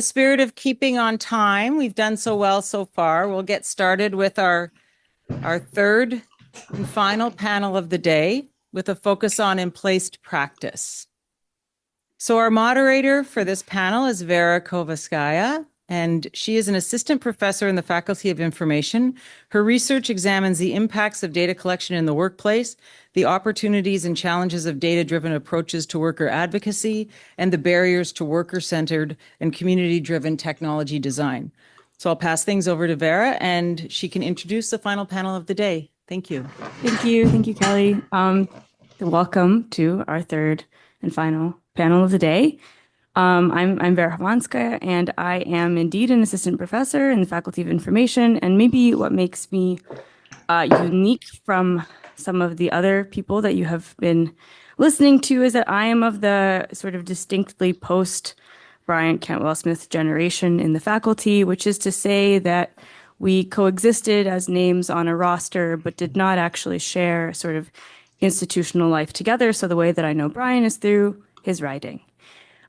the spirit of keeping on time, we've done so well so far. We'll get started with our third and final panel of the day with a focus on emplaced practice. So our moderator for this panel is Vera Kovaskaya, and she is an assistant professor in the Faculty of Information. Her research examines the impacts of data collection in the workplace, the opportunities and challenges of data-driven approaches to worker advocacy, and the barriers to worker-centered and community-driven technology design. So I'll pass things over to Vera, and she can introduce the final panel of the day. Thank you. Thank you, Kelly. Welcome to our third and final panel of the day. I'm Vera Hovanskaya, and I am indeed an assistant professor in the Faculty of Information. And maybe what makes me unique from some of the other people that you have been listening to is that I am of the sort of distinctly post Brian Cantwell Smith generation in the faculty, which is to say that we coexisted as names on a roster, but did not actually share sort of institutional life together. So the way that I know Brian is through his writing.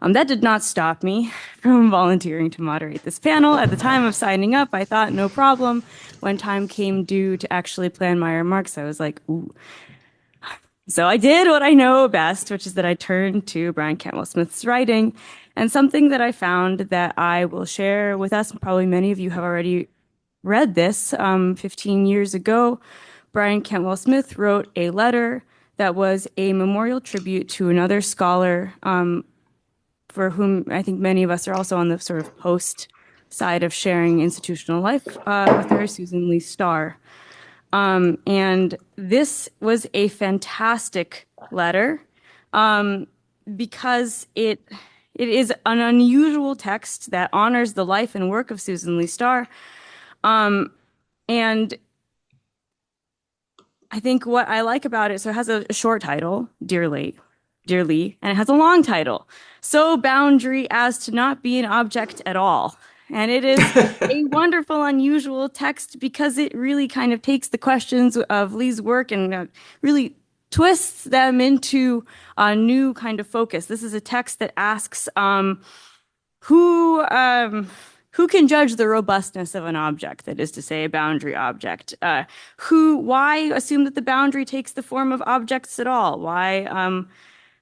That did not stop me from volunteering to moderate this panel. At the time of signing up, I thought no problem. When time came due to actually plan my remarks, I was like, ooh. So I did what I know best, which is that I turned to Brian Cantwell Smith's writing, and something that I found that I will share with us. Probably many of you have already read this. 15 years ago, Brian Cantwell Smith wrote a letter that was a memorial tribute to another scholar for whom I think many of us are also on the sort of post side of sharing institutional life with her, Susan Lee Starr. And this was a fantastic letter because it is an unusual text that honors the life and work of Susan Lee Starr. And I think what I like about it, so it has a short title, Dear Lee, and it has a long title, So Boundary as to Not Be an Object at All. And it is a wonderful, unusual text because it really kind of takes the questions of Lee's work and really twists them into a new kind of focus. This is a text that asks who can judge the robustness of an object, that is to say, a boundary object? Why assume that the boundary takes the form of objects at all? Why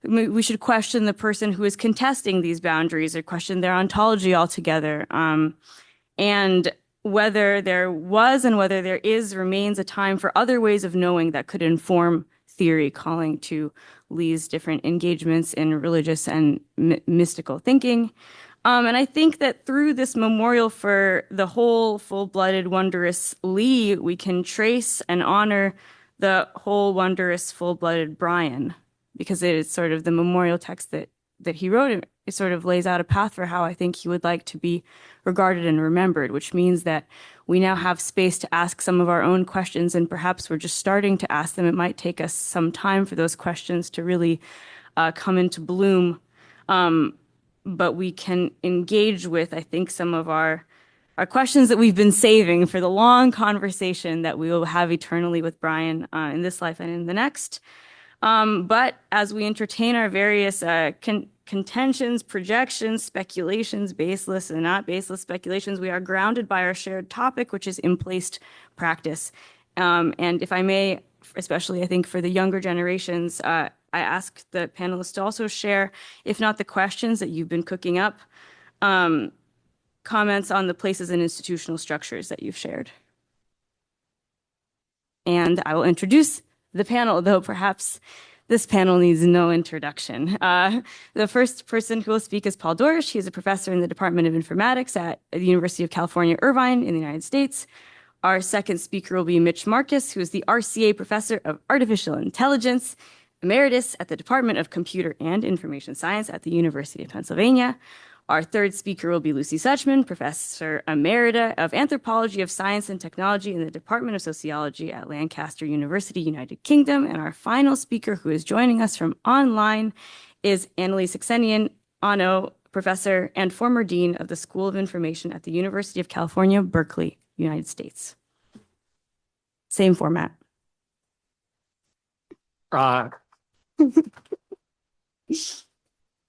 we should question the person who is contesting these boundaries or question their ontology altogether. And whether there was and whether there is remains a time for other ways of knowing that could inform theory, calling to Lee's different engagements in religious and mystical thinking. And I think that through this memorial for the whole full-blooded, wondrous Lee, we can trace and honor the whole wondrous, full-blooded Brian, because it is sort of the memorial text that he wrote. It sort of lays out a path for how I think he would like to be regarded and remembered, which means that we now have space to ask some of our own questions, and perhaps we're just starting to ask them. It might take us some time for those questions to really come into bloom. But we can engage with, I think, some of our questions that we've been saving for the long conversation that we will have eternally with Brian in this life and in the next. But as we entertain our various contentions, projections, speculations, baseless and not baseless speculations, we are grounded by our shared topic, which is emplaced practice. And if I may, especially I think for the younger generations, I ask the panelists to also share, if not the questions that you've been cooking up, comments on the places and institutional structures that you've shared. And I will introduce the panel, though perhaps this panel needs no introduction. The first person who will speak is Paul Dourish. He is a professor in the Department of Informatics at the University of California, Irvine in the United States. Our second speaker will be Mitch Marcus, who is the RCA Professor of Artificial Intelligence, Emeritus at the Department of Computer and Information Science at the University of Pennsylvania. Our third speaker will be Lucy Suchman, Professor Emerita of Anthropology of Science and Technology in the Department of Sociology at Lancaster University, United Kingdom. And our final speaker, who is joining us from online, is Annalise Aksenian Ano, Professor and former Dean of the School of Information at the University of California, Berkeley, United States. Same format.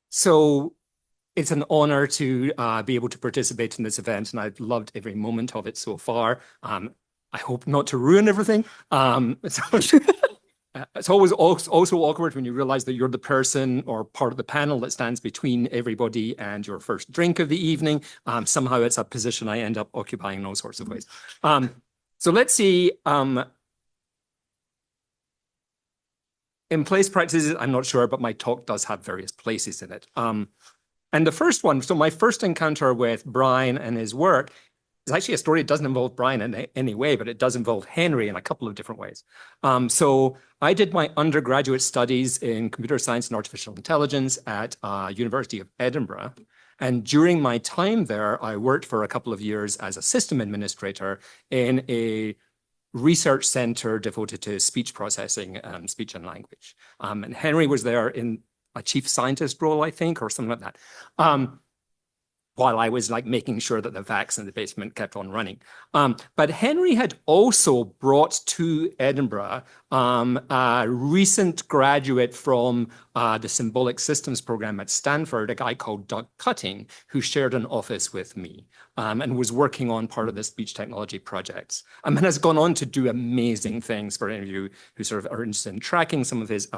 So it's an honor to be able to participate in this event, and I've loved every moment of it so far. I hope not to ruin everything. It's always also awkward when you realize that you're the person or part of the panel that stands between everybody and your first drink of the evening. Somehow it's a position I end up occupying in all sorts of ways. So let's see. Emplaced Practices, I'm not sure, but my talk does have various places in it. And the first one, so my first encounter with Brian and his work is actually a story. It doesn't involve Brian in any way, but it does involve Henry in a couple of different ways. So I did my undergraduate studies in computer science and artificial intelligence at University of Edinburgh. And during my time there, I worked for a couple of years as a system administrator in a research center devoted to speech processing, speech and language. And Henry was there in a chief scientist role, I think, or something like that, while I was like making sure that the vacs in the basement kept on running. But Henry had also brought to Edinburgh a recent graduate from the Symbolic Systems program at Stanford, a guy called Doug Cutting, who shared an office with me and was working on part of the speech technology projects. And has gone on to do amazing things for any of you who sort of are interested in tracking some of his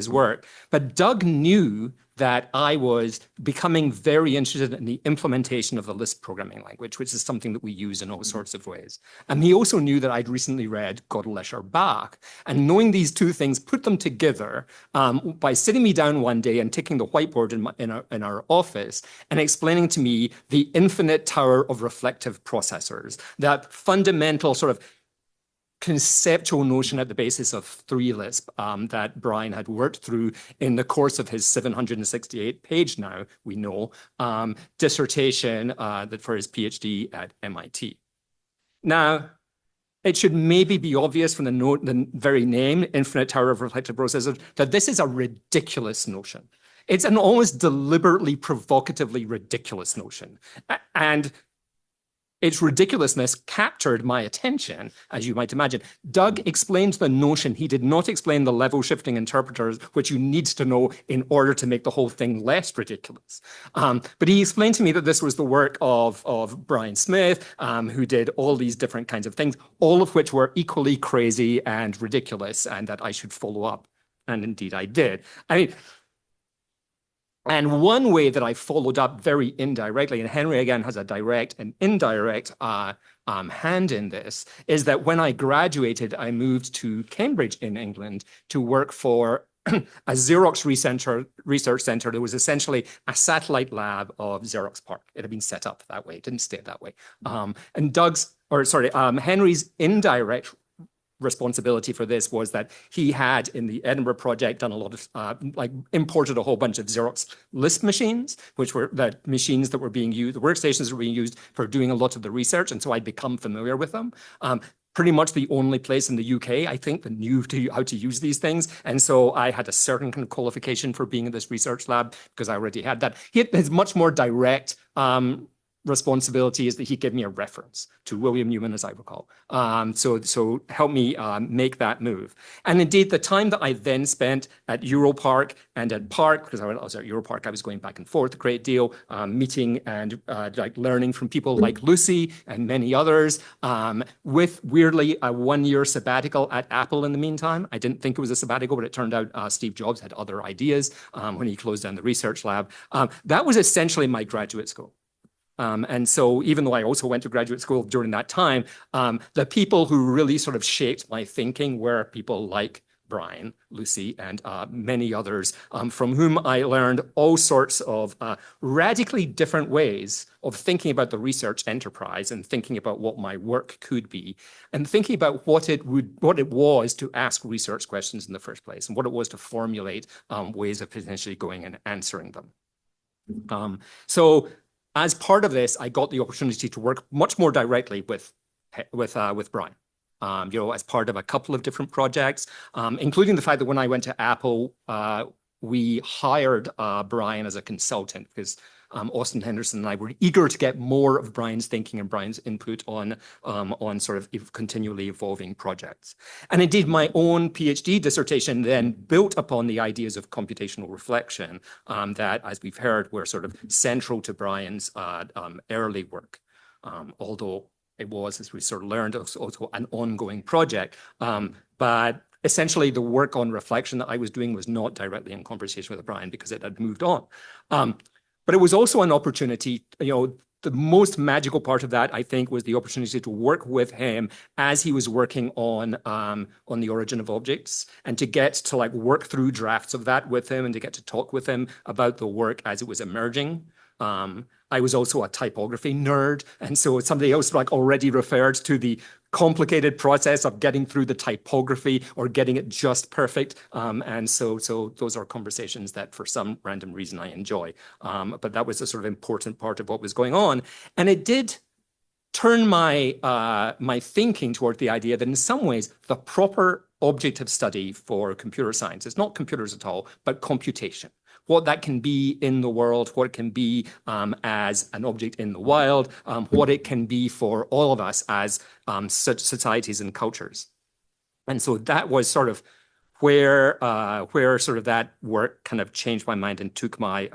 work. But Doug knew that I was becoming very interested in the implementation of the Lisp programming language, which is something that we use in all sorts of ways. And he also knew that I'd recently read Gödel or Bach. And knowing these two things, put them together by sitting me down one day and taking the whiteboard in our office and explaining to me the infinite tower of reflective processors, that fundamental sort of conceptual notion at the basis of 3 Lisp that Brian had worked through in the course of his 768-page now, we know, dissertation that for his PhD at MIT. Now, it should maybe be obvious from the very name, infinite tower of reflective processors, that this is a ridiculous notion. It's an almost deliberately, provocatively ridiculous notion. And its ridiculousness captured my attention, as you might imagine. Doug explained the notion. He did not explain the level shifting interpreters, which you need to know in order to make the whole thing less ridiculous. But he explained to me that this was the work of Brian Smith, who did all these different kinds of things, all of which were equally crazy and ridiculous, and that I should follow up. And indeed I did. I mean, and one way that I followed up very indirectly, and Henry again has a direct and indirect hand in this, is that when I graduated, I moved to Cambridge in England to work for a Xerox research center that was essentially a satellite lab of Xerox PARC. It had been set up that way. It didn't stay that way. And Henry's indirect responsibility for this was that he had in the Edinburgh project done a lot of imported a whole bunch of Xerox Lisp machines, which were the machines that were being used, the workstations that were being used for doing a lot of the research. And so I'd become familiar with them. Pretty much the only place in the UK, I think, that knew how to use these things. And so I had a certain kind of qualification for being in this research lab because I already had that. His much more direct responsibility is that he gave me a reference to William Newman, as I recall. So help me make that move. And indeed, the time that I then spent at EuroPark and at Park, because I was at EuroPark, I was going back and forth a great deal, meeting and learning from people like Lucy and many others, with weirdly a 1-year sabbatical at Apple in the meantime. I didn't think it was a sabbatical, but it turned out Steve Jobs had other ideas when he closed down the research lab. That was essentially my graduate school. And so even though I also went to graduate school during that time, the people who really sort of shaped my thinking were people like Brian, Lucy, and many others, from whom I learned all sorts of radically different ways of thinking about the research enterprise and thinking about what my work could be, and thinking about what it was to ask research questions in the first place, and what it was to formulate ways of potentially going and answering them. So as part of this, I got the opportunity to work much more directly with Brian. As part of a couple of different projects, including the fact that when I went to Apple, we hired Brian as a consultant because Austin Henderson and I were eager to get more of Brian's thinking and Brian's input on sort of continually evolving projects. And indeed, my own PhD dissertation then built upon the ideas of computational reflection that, as we've heard, were sort of central to Brian's early work, although it was, as we sort of learned, also an ongoing project. But essentially, the work on reflection that I was doing was not directly in conversation with Brian because it had moved on. But it was also an opportunity, the most magical part of that, I think, was the opportunity to work with him as he was working on the origin of objects, and to get to work through drafts of that with him and to get to talk with him about the work as it was emerging. I was also a typography nerd, and so somebody else already referred to the complicated process of getting through the typography or getting it just perfect. And so those are conversations that for some random reason I enjoy. But that was a sort of important part of what was going on. And it did turn my thinking toward the idea that in some ways the proper object of study for computer science is not computers at all, but computation. What that can be in the world, what it can be as an object in the wild, what it can be for all of us as such societies and cultures. And so that was sort of where sort of that work kind of changed my mind and took my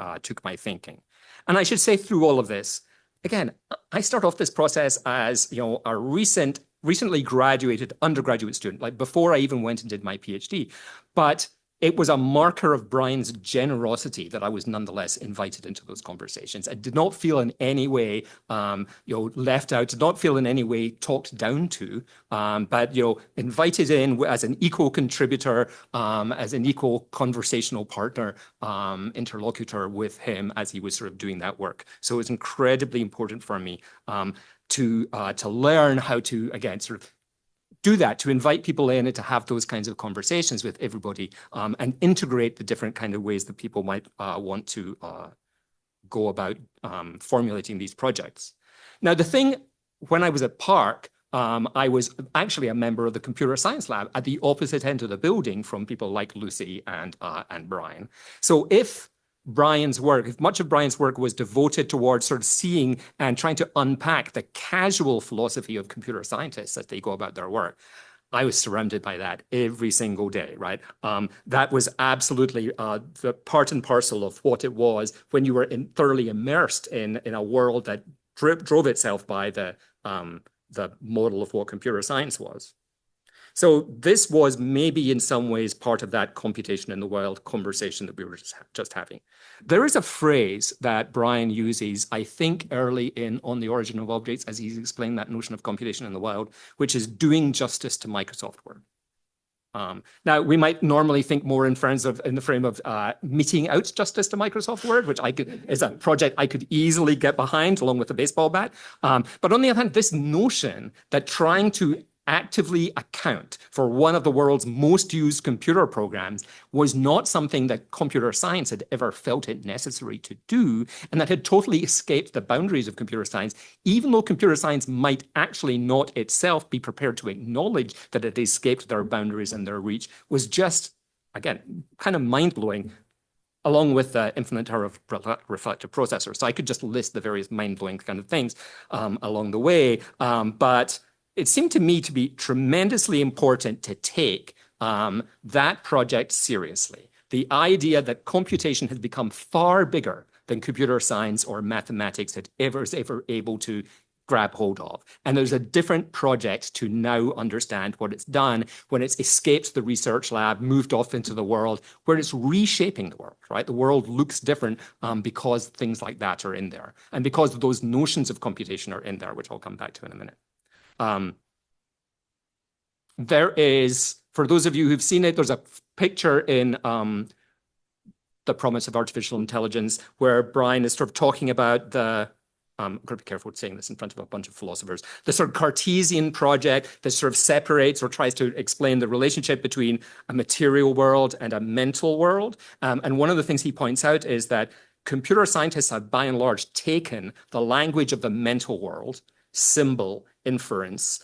thinking. And I should say through all of this, again, I start off this process as a recently graduated undergraduate student, before I even went and did my PhD. But it was a marker of Brian's generosity that I was nonetheless invited into those conversations. I did not feel in any way, left out, did not feel in any way talked down to, but, invited in as an equal contributor, as an equal conversational partner, interlocutor with him as he was sort of doing that work. So it was incredibly important for me to learn how to, again, sort of do that, to invite people in and to have those kinds of conversations with everybody and integrate the different kind of ways that people might want to go about formulating these projects. Now, the thing, when I was at Park, I was actually a member of the computer science lab at the opposite end of the building from people like Lucy and Brian. So if much of Brian's work was devoted towards sort of seeing and trying to unpack the casual philosophy of computer scientists as they go about their work, I was surrounded by that every single day, right? That was absolutely the part and parcel of what it was when you were thoroughly immersed in a world that drove itself by the model of what computer science was. So this was maybe in some ways part of that computation in the wild conversation that we were just having. There is a phrase that Brian uses, I think, early on the origin of objects, as he's explaining that notion of computation in the wild, which is doing justice to Microsoft Word. Now, we might normally think more in the frame of meting out justice to Microsoft Word, which is a project I could easily get behind along with a baseball bat. But on the other hand, this notion that trying to actively account for one of the world's most used computer programs was not something that computer science had ever felt it necessary to do, and that had totally escaped the boundaries of computer science, even though computer science might actually not itself be prepared to acknowledge that it escaped their boundaries and their reach, was just, again, kind of mind-blowing, along with the infinite number of reflective processors. So I could just list the various mind-blowing kind of things along the way, but it seemed to me to be tremendously important to take that project seriously. The idea that computation has become far bigger than computer science or mathematics had ever able to grab hold of. And there's a different project to now understand what it's done when it's escaped the research lab, moved off into the world, where it's reshaping the world, right? The world looks different because things like that are in there. And because those notions of computation are in there, which I'll come back to in a minute. There is, for those of you who've seen it, there's a picture in The Promise of Artificial Intelligence where Brian is sort of talking about the, I'm going to be careful with saying this in front of a bunch of philosophers, the sort of Cartesian project that sort of separates or tries to explain the relationship between a material world and a mental world. And one of the things he points out is that computer scientists have by and large taken the language of the mental world, symbol, inference,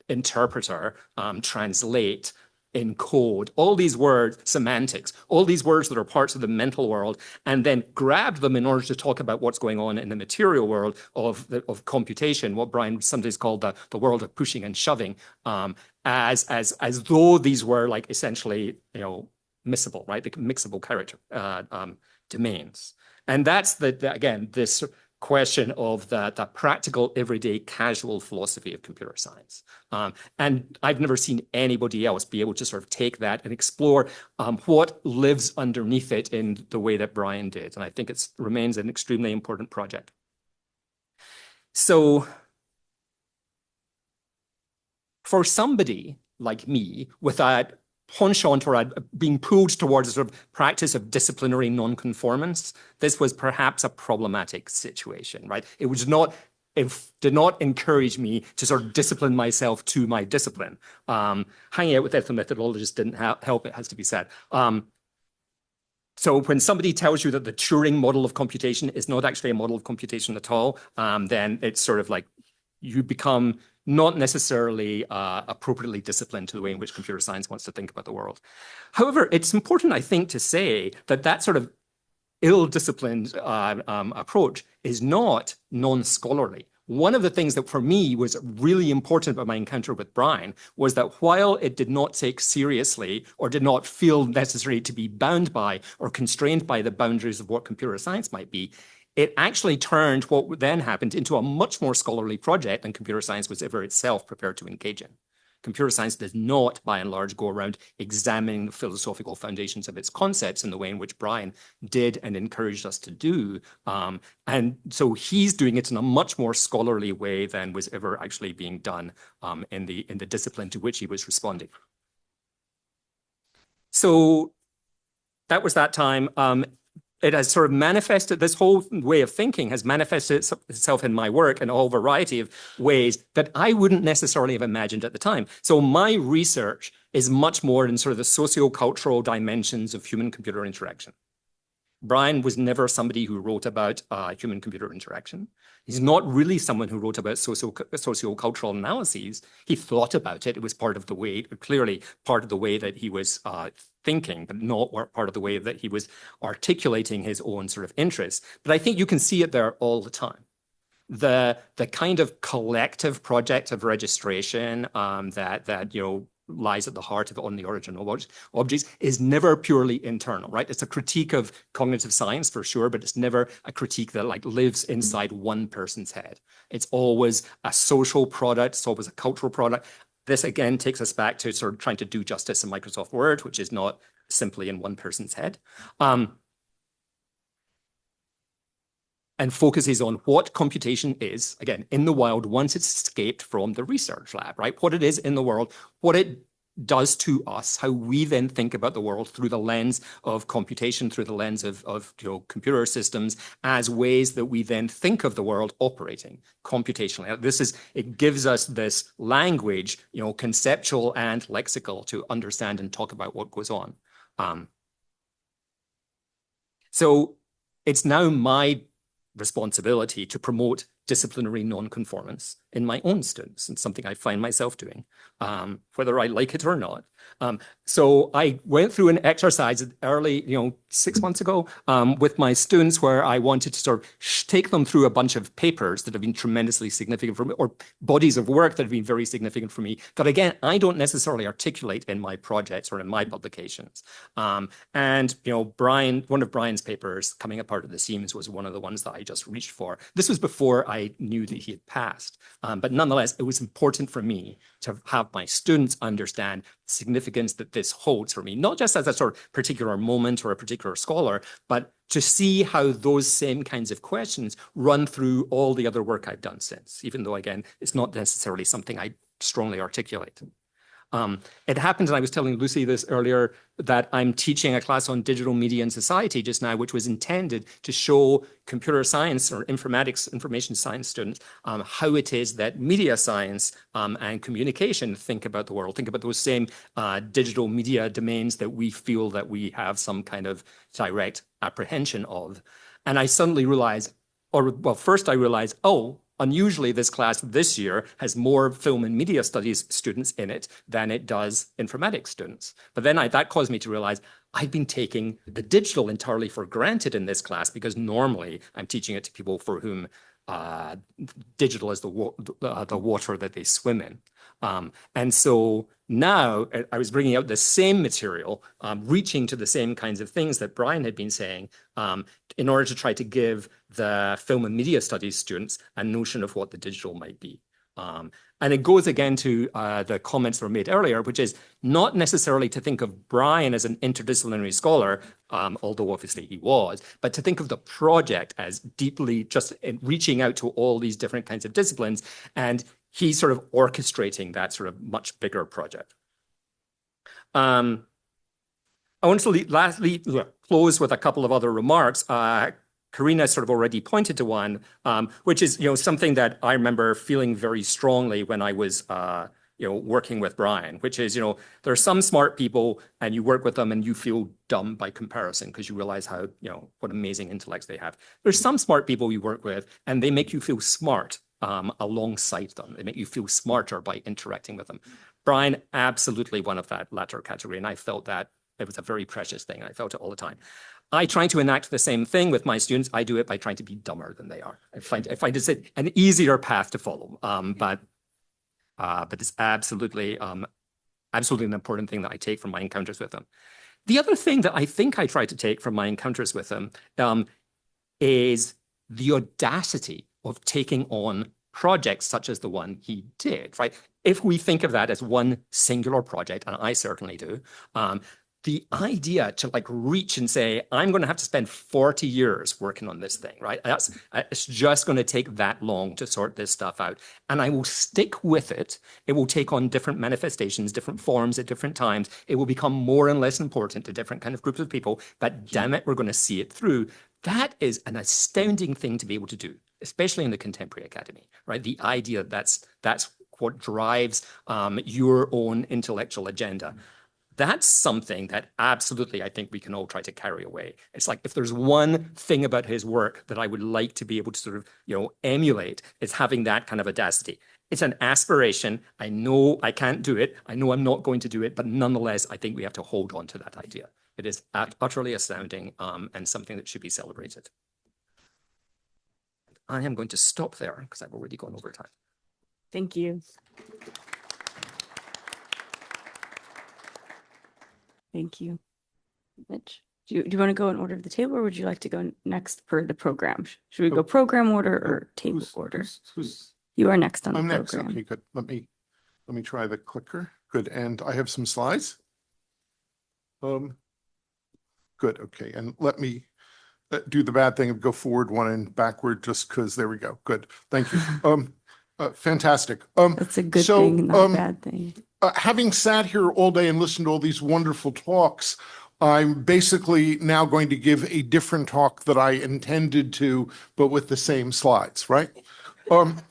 interpreter, translate, in code, all these words, semantics, all these words that are parts of the mental world, and then grabbed them in order to talk about what's going on in the material world of computation, what Brian sometimes called the world of pushing and shoving, as though these were like essentially, mixable, right? The mixable character domains. And that's again, this question of the practical, everyday, casual philosophy of computer science. And I've never seen anybody else be able to sort of take that and explore what lives underneath it in the way that Brian did. And I think it remains an extremely important project. So for somebody like me with that penchant or being pulled towards a sort of practice of disciplinary nonconformance, this was perhaps a problematic situation, right? It did not encourage me to sort of discipline myself to my discipline. Hanging out with ethical methodologists didn't help, it has to be said. So when somebody tells you that the Turing model of computation is not actually a model of computation at all, then it's sort of like you become not necessarily appropriately disciplined to the way in which computer science wants to think about the world. However, it's important, I think, to say that that sort of ill-disciplined approach is not non-scholarly. One of the things that for me was really important about my encounter with Brian was that while it did not take seriously or did not feel necessary to be bound by or constrained by the boundaries of what computer science might be, it actually turned what then happened into a much more scholarly project than computer science was ever itself prepared to engage in. Computer science does not, by and large, go around examining the philosophical foundations of its concepts in the way in which Brian did and encouraged us to do. And so he's doing it in a much more scholarly way than was ever actually being done in the discipline to which he was responding. So that was that time. It has sort of manifested, this whole way of thinking has manifested itself in my work in a whole variety of ways that I wouldn't necessarily have imagined at the time. So my research is much more in sort of the socio-cultural dimensions of human-computer interaction. Brian was never somebody who wrote about human-computer interaction. He's not really someone who wrote about socio-cultural analyses. He thought about it. It was part of the way, clearly part of the way that he was thinking, but not part of the way that he was articulating his own sort of interests. But I think you can see it there all the time. The kind of collective project of registration that lies at the heart of On the Origin of Objects is never purely internal, right? It's a critique of cognitive science for sure, but it's never a critique that like lives inside one person's head. It's always a social product. It's always a cultural product. This again takes us back to sort of trying to do justice in Microsoft Word, which is not simply in one person's head. And focuses on what computation is, again, in the wild once it's escaped from the research lab, right? What it is in the world, what it does to us, how we then think about the world through the lens of computation, through the lens of computer systems, as ways that we then think of the world operating computationally. It gives us this language, conceptual and lexical, to understand and talk about what goes on. So it's now my responsibility to promote disciplinary nonconformance in my own students, and something I find myself doing, whether I like it or not. So I went through an exercise early, 6 months ago, with my students where I wanted to sort of take them through a bunch of papers that have been tremendously significant for me, or bodies of work that have been very significant for me, that again, I don't necessarily articulate in my projects or in my publications. And Brian, one of Brian's papers, Coming Apart at the Seams, was one of the ones that I just reached for. This was before I knew that he had passed. But nonetheless, it was important for me to have my students understand the significance that this holds for me, not just as a sort of particular moment or a particular scholar, but to see how those same kinds of questions run through all the other work I've done since, even though, again, it's not necessarily something I strongly articulate. It happened, and I was telling Lucy this earlier, that I'm teaching a class on digital media and society just now, which was intended to show computer science or informatics, information science students, how it is that media science and communication think about the world, think about those same digital media domains that we feel that we have some kind of direct apprehension of. And I suddenly realized, first I realized, unusually, this class this year has more film and media studies students in it than it does informatics students. But then that caused me to realize I've been taking the digital entirely for granted in this class, because normally I'm teaching it to people for whom digital is the water that they swim in. And so now I was bringing out the same material, reaching to the same kinds of things that Brian had been saying, in order to try to give the film and media studies students a notion of what the digital might be. And it goes again to the comments that were made earlier, which is not necessarily to think of Brian as an interdisciplinary scholar, although obviously he was, but to think of the project as deeply just reaching out to all these different kinds of disciplines. And he's sort of orchestrating that sort of much bigger project. I want to close with a couple of other remarks. Karina sort of already pointed to one, which is, something that I remember feeling very strongly when I was, working with Brian, which is, there are some smart people and you work with them and you feel dumb by comparison because you realize how, what amazing intellects they have. There's some smart people you work with and they make you feel smart alongside them. They make you feel smarter by interacting with them. Brian, absolutely one of that latter category. And I felt that it was a very precious thing. I felt it all the time. I try to enact the same thing with my students. I do it by trying to be dumber than they are. I find it's an easier path to follow. But it's absolutely an important thing that I take from my encounters with them. The other thing that I think I try to take from my encounters with them is the audacity of taking on projects such as the one he did, right? If we think of that as one singular project, and I certainly do, the idea to reach and say, I'm going to have to spend 40 years working on this thing, right? It's just going to take that long to sort this stuff out. And I will stick with it. It will take on different manifestations, different forms at different times. It will become more and less important to different kind of groups of people, but damn it, we're going to see it through. That is an astounding thing to be able to do, especially in the contemporary academy, right? The idea that's what drives your own intellectual agenda. That's something that absolutely I think we can all try to carry away. It's like, if there's one thing about his work that I would like to be able to sort of, emulate, it's having that kind of audacity. It's an aspiration. I know I can't do it. I know I'm not going to do it, but nonetheless, I think we have to hold on to that idea. It is utterly astounding and something that should be celebrated. I am going to stop there because I've already gone over time. Thank you. Thank you. Mitch, do you want to go in order of the table, or would you like to go next per the program? Should we go program order or table order? You are next on the program. I'm next. Okay, good. Let me try the clicker. Good. And I have some slides. Good. Okay. And let me do the bad thing of go forward one and backward just because there we go. Good. Thank you. Fantastic. That's a good thing, not a bad thing. Having sat here all day and listened to all these wonderful talks, I'm basically now going to give a different talk that I intended to, but with the same slides, right? The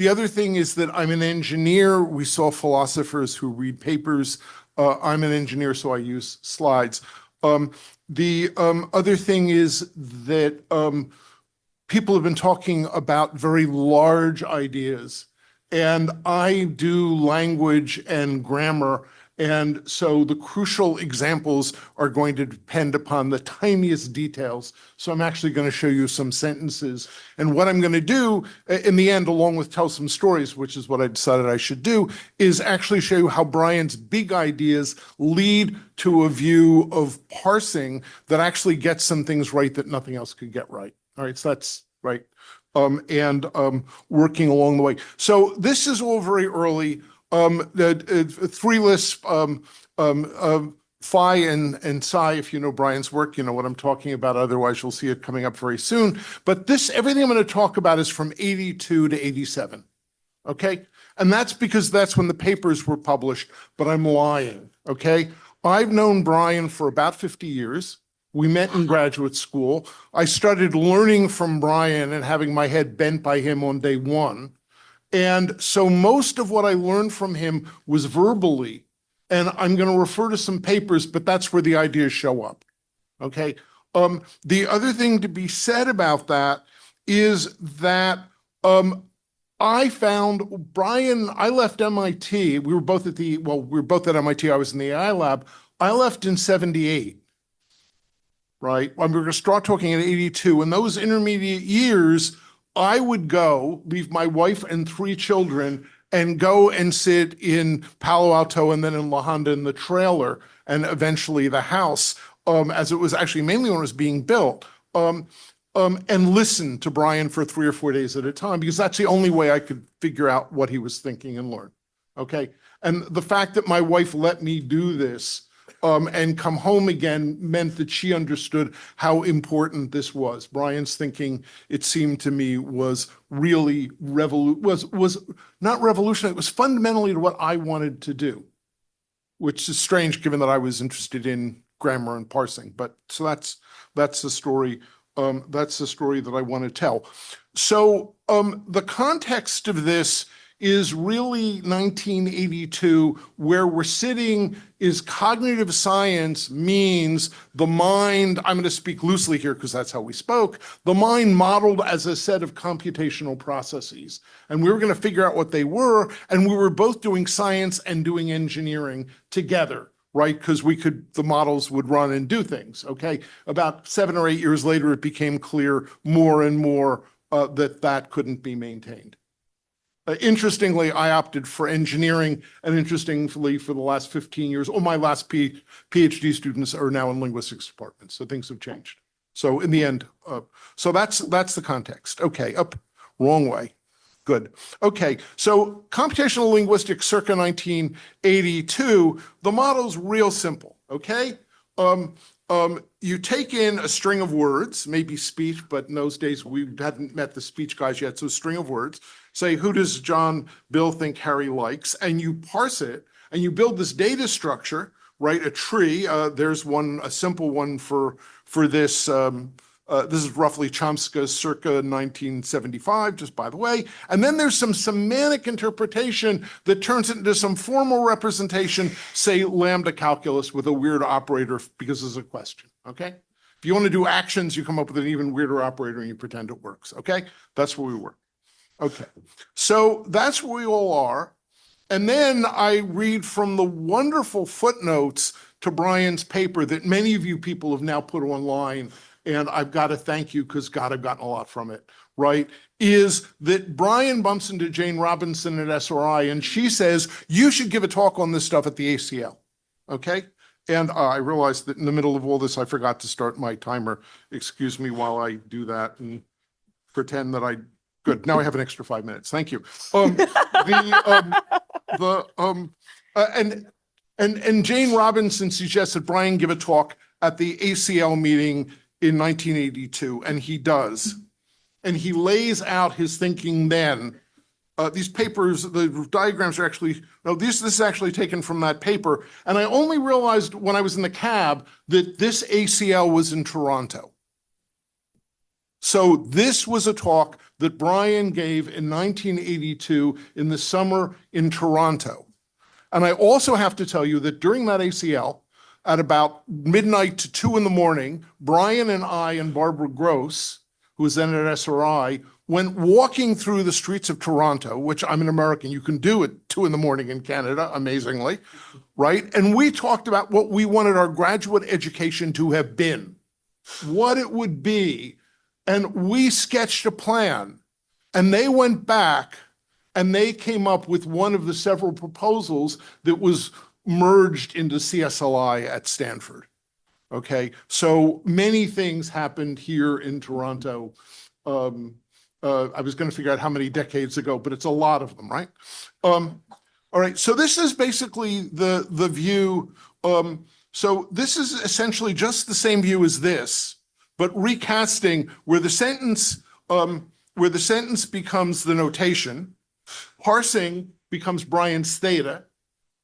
other thing is that I'm an engineer. We saw philosophers who read papers. I'm an engineer, so I use slides. The other thing is that people have been talking about very large ideas, and I do language and grammar. And so the crucial examples are going to depend upon the tiniest details. So I'm actually going to show you some sentences. And what I'm going to do in the end, along with tell some stories, which is what I decided I should do, is actually show you how Brian's big ideas lead to a view of parsing that actually gets some things right that nothing else could get right. All right, so that's right. Working along the way. So this is all very early. The three lists, phi and psi, if you know Brian's work, you know what I'm talking about. Otherwise, you'll see it coming up very soon. But everything I'm going to talk about is from 82 to 87. Okay? And that's because that's when the papers were published, but I'm lying. Okay? I've known Brian for about 50 years. We met in graduate school. I started learning from Brian and having my head bent by him on day one. And so most of what I learned from him was verbally, and I'm going to refer to some papers, but that's where the ideas show up. Okay. The other thing to be said about that is that I found Brian, I left MIT. We were both at MIT. I was in the AI lab. I left in 78, right? We were going to start talking in 82. In those intermediate years, I would leave my wife and 3 children and go and sit in Palo Alto and then in La Honda in the trailer and eventually the house, as it was actually mainly when it was being built. And listen to Brian for 3 or 4 days at a time, because that's the only way I could figure out what he was thinking and learn. Okay. And the fact that my wife let me do this and come home again meant that she understood how important this was. Brian's thinking, it seemed to me, was really was not revolutionary. It was fundamentally to what I wanted to do, which is strange given that I was interested in grammar and parsing. But so that's the story. That's the story that I want to tell. So the context of this is really 1982, where we're sitting is cognitive science means the mind, I'm going to speak loosely here because that's how we spoke, the mind modeled as a set of computational processes. And we were going to figure out what they were, and we were both doing science and doing engineering together, right? Because the models would run and do things, okay? About 7 or 8 years later, it became clear more and more that couldn't be maintained. Interestingly, I opted for engineering, and interestingly, for the last 15 years, all my last PhD students are now in linguistics departments, so things have changed. So in the end, so that's the context. Okay, wrong way. Good. Okay, so computational linguistics circa 1982, the model's real simple, okay? You take in a string of words, maybe speech, but in those days we hadn't met the speech guys yet, so a string of words. Say, who does Bill think Harry likes? And you parse it, and you build this data structure, right? A tree. There's a simple one for this. This is roughly Chomsky's circa 1975, just by the way. And then there's some semantic interpretation that turns it into some formal representation, say lambda calculus with a weird operator because it's a question, okay? If you want to do actions, you come up with an even weirder operator and you pretend it works, okay? That's where we were. Okay, so that's where we all are. And then I read from the wonderful footnotes to Brian's paper that many of you people have now put online, and I've got to thank you because, God, I've gotten a lot from it, right? Is that Brian bumps into Jane Robinson at SRI, and she says, you should give a talk on this stuff at the ACL, okay? And I realized that in the middle of all this, I forgot to start my timer. Excuse me while I do that and pretend that good, now I have an extra 5 minutes. Thank you. And Jane Robinson suggested Brian give a talk at the ACL meeting in 1982, and he does. And he lays out his thinking then. These papers, the diagrams are actually, no, this is actually taken from that paper. And I only realized when I was in the cab that this ACL was in Toronto. So this was a talk that Brian gave in 1982 in the summer in Toronto. And I also have to tell you that during that ACL, at about midnight to 2 in the morning, Brian and I and Barbara Gross, who was then at SRI, went walking through the streets of Toronto, which I'm an American, you can do at 2 in the morning in Canada, amazingly, right? And we talked about what we wanted our graduate education to have been, what it would be. And we sketched a plan, and they went back and they came up with one of the several proposals that was merged into CSLI at Stanford. Okay, so many things happened here in Toronto. I was going to figure out how many decades ago, but it's a lot of them, right? All right, so this is basically the view. So this is essentially just the same view as this, but recasting where the sentence becomes the notation, parsing becomes Brian's theta,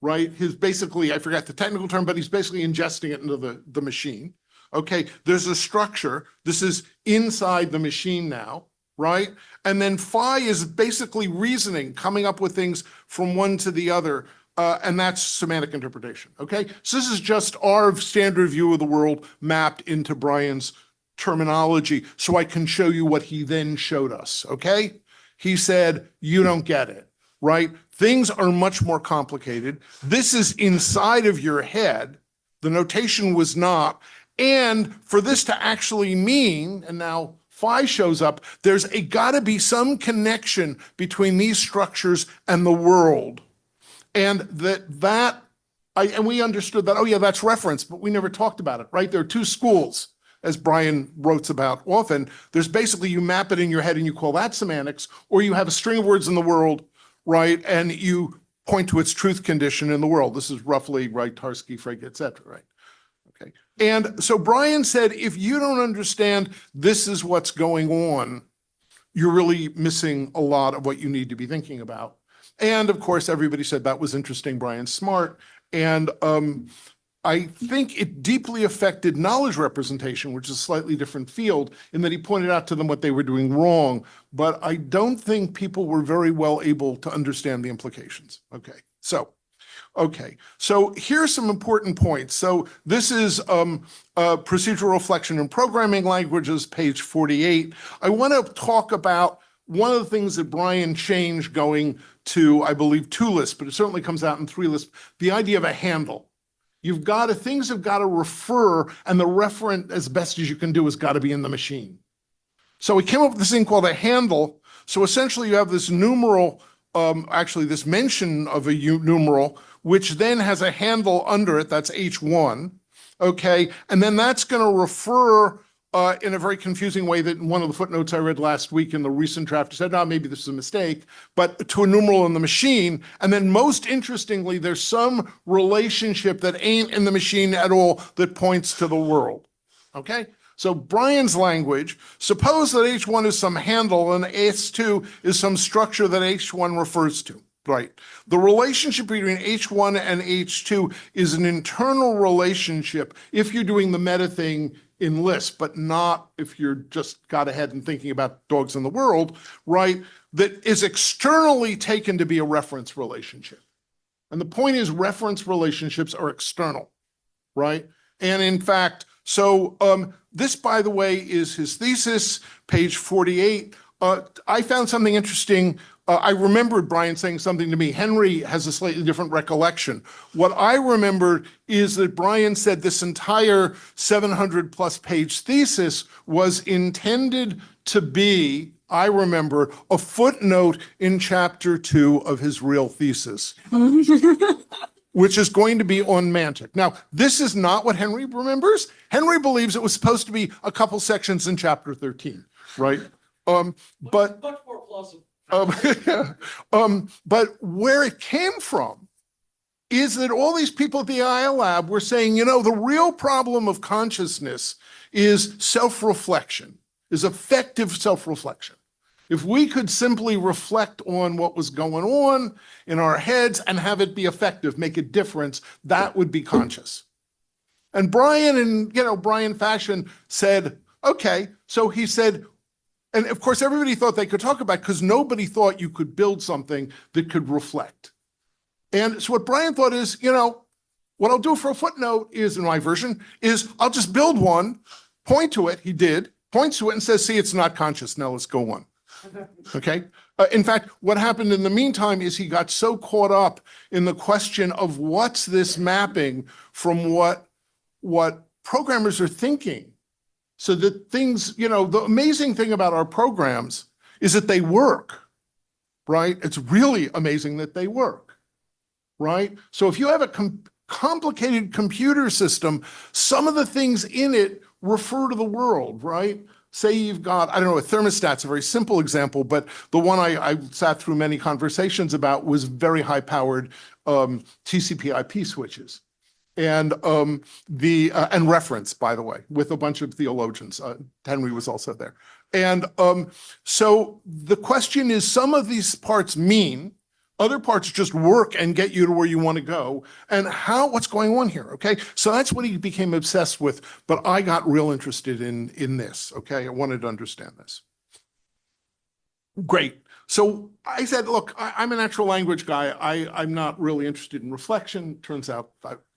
right? His basically, I forgot the technical term, but he's basically ingesting it into the machine. Okay, there's a structure. This is inside the machine now, right? And then phi is basically reasoning, coming up with things from one to the other, and that's semantic interpretation, okay? So this is just our standard view of the world mapped into Brian's terminology, so I can show you what he then showed us, okay? he said, you don't get it, right? Things are much more complicated. This is inside of your head. The notation was not. And for this to actually mean, and now phi shows up, there's gotta be some connection between these structures and the world. And and we understood that, oh yeah, that's reference, but we never talked about it, right? There are two schools, as Brian wrote about often. There's basically, you map it in your head and you call that semantics, or you have a string of words in the world, right? And you point to its truth condition in the world. This is roughly, right, Tarski, Frege, et cetera, right? Okay. And so Brian said, if you don't understand this is what's going on, you're really missing a lot of what you need to be thinking about. And of course, everybody said that was interesting, Brian's smart. And I think it deeply affected knowledge representation, which is a slightly different field, in that he pointed out to them what they were doing wrong. But I don't think people were very well able to understand the implications. Okay, so here's some important points. So this is procedural reflection in programming languages, page 48. I want to talk about one of the things that Brian changed going to, I believe, 2 Lisp, but it certainly comes out in 3 Lisp, the idea of a handle. Things have got to refer, and the referent, as best as you can do, has got to be in the machine. So we came up with this thing called a handle. So essentially you have this numeral, actually this mention of a numeral, which then has a handle under it, that's H1, okay? And then that's gonna refer in a very confusing way that in one of the footnotes I read last week in the recent draft said, oh, maybe this is a mistake, but to a numeral in the machine. And then most interestingly, there's some relationship that ain't in the machine at all that points to the world, okay? So Brian's language, suppose that H1 is some handle and S2 is some structure that H1 refers to. Right. The relationship between H1 and H2 is an internal relationship if you're doing the meta thing in Lisp, but not if you're just got ahead and thinking about dogs in the world, right? That is externally taken to be a reference relationship. And the point is reference relationships are external, right? And in fact, so this, by the way, is his thesis, page 48. I found something interesting. I remembered Brian saying something to me. Henry has a slightly different recollection. What I remembered is that Brian said this entire 700 plus page thesis was intended to be, I remember, a footnote in chapter 2 of his real thesis, which is going to be on Mantic. Now, this is not what Henry remembers. Henry believes it was supposed to be a couple sections in chapter 13, right? But where it came from is that all these people at the IL lab were saying, you know, the real problem of consciousness is self-reflection, is effective self-reflection. If we could simply reflect on what was going on in our heads and have it be effective, make a difference, that would be conscious. And Brian, in Brian fashion, said, okay, so he said, and of course, everybody thought they could talk about, because nobody thought you could build something that could reflect. And so what Brian thought is, what I'll do for a footnote is, in my version, is I'll just build one, point to it, he did, points to it and says, see, it's not conscious, now let's go on. Okay? In fact, what happened in the meantime is he got so caught up in the question of what's this mapping from what programmers are thinking. So that things, the amazing thing about our programs is that they work, right? It's really amazing that they work, right? So if you have a complicated computer system, some of the things in it refer to the world, right? Say you've got, I don't know, a thermostat's a very simple example, but the one I sat through many conversations about was very high-powered TCP/IP switches. And and reference, by the way, with a bunch of theologians. Henry was also there. And so the question is, some of these parts mean, other parts just work and get you to where you want to go. And what's going on here, okay? So that's what he became obsessed with, but I got real interested in this, okay? I wanted to understand this. Great. So I said, look, I'm a natural language guy. I'm not really interested in reflection. Turns out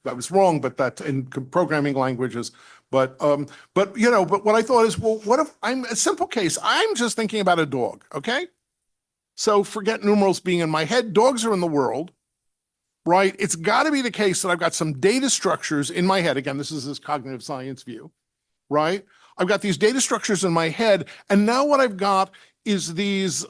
I was wrong, but that's in programming languages. But what I thought is, well, what if I'm a simple case? I'm just thinking about a dog, okay? So forget numerals being in my head. Dogs are in the world, right? It's got to be the case that I've got some data structures in my head. Again, this is this cognitive science view, right? I've got these data structures in my head, and now what I've got is these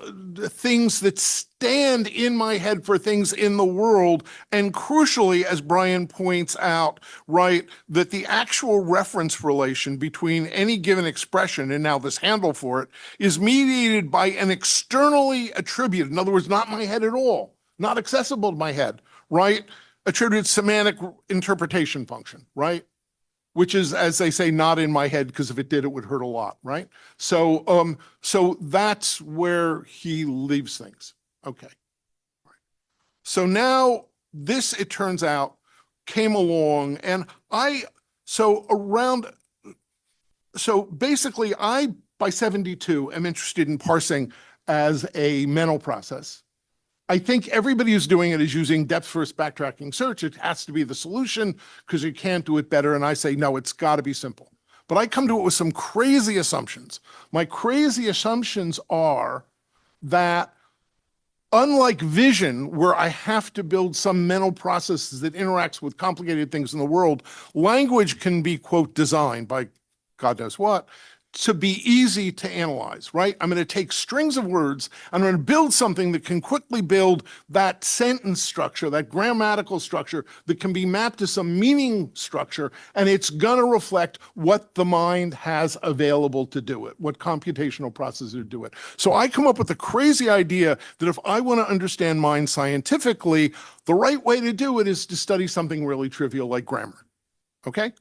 things that stand in my head for things in the world. And crucially, as Brian points out, right, that the actual reference relation between any given expression and now this handle for it is mediated by an externally attributed, in other words, not my head at all, not accessible to my head, right? Attributed semantic interpretation function, right? Which is, as they say, not in my head, because if it did, it would hurt a lot, right? So, so that's where he leaves things. Okay. So now this, it turns out, came along, and so basically by 72, am interested in parsing as a mental process. I think everybody who's doing it is using depth-first backtracking search. It has to be the solution because you can't do it better. And I say, no, it's got to be simple. But I come to it with some crazy assumptions. My crazy assumptions are that unlike vision, where I have to build some mental processes that interacts with complicated things in the world, language can be, quote, designed by God knows what, to be easy to analyze, right? I'm going to take strings of words, I'm going to build something that can quickly build that sentence structure, that grammatical structure that can be mapped to some meaning structure, and it's going to reflect what the mind has available to do it, what computational processes do it. So I come up with a crazy idea that if I want to understand mind scientifically, the right way to do it is to study something really trivial like grammar, okay?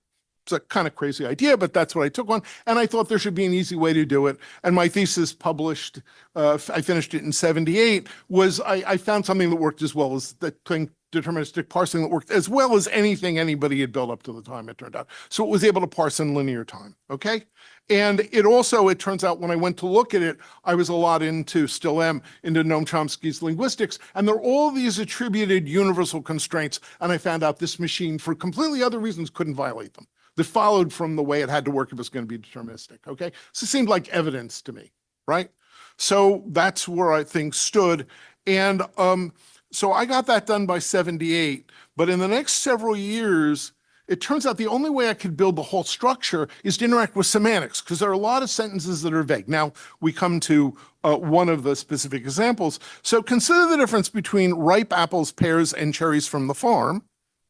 It's a kind of crazy idea, but that's what I took on. And I thought there should be an easy way to do it. And my thesis published, I finished it in 78, was I found something that worked as well as the thing, deterministic parsing, that worked as well as anything anybody had built up to the time, it turned out. So it was able to parse in linear time, okay? And it also, it turns out when I went to look at it, I was a lot into, still am, into Noam Chomsky's linguistics, and there are all these attributed universal constraints, and I found out this machine, for completely other reasons, couldn't violate them. That followed from the way it had to work if it was going to be deterministic, okay? So it seemed like evidence to me, right? So that's where I think stood. And so I got that done by 78, but in the next several years, it turns out the only way I could build the whole structure is to interact with semantics, because there are a lot of sentences that are vague. Now, we come to one of the specific examples. So consider the difference between ripe apples, pears, and cherries from the farm,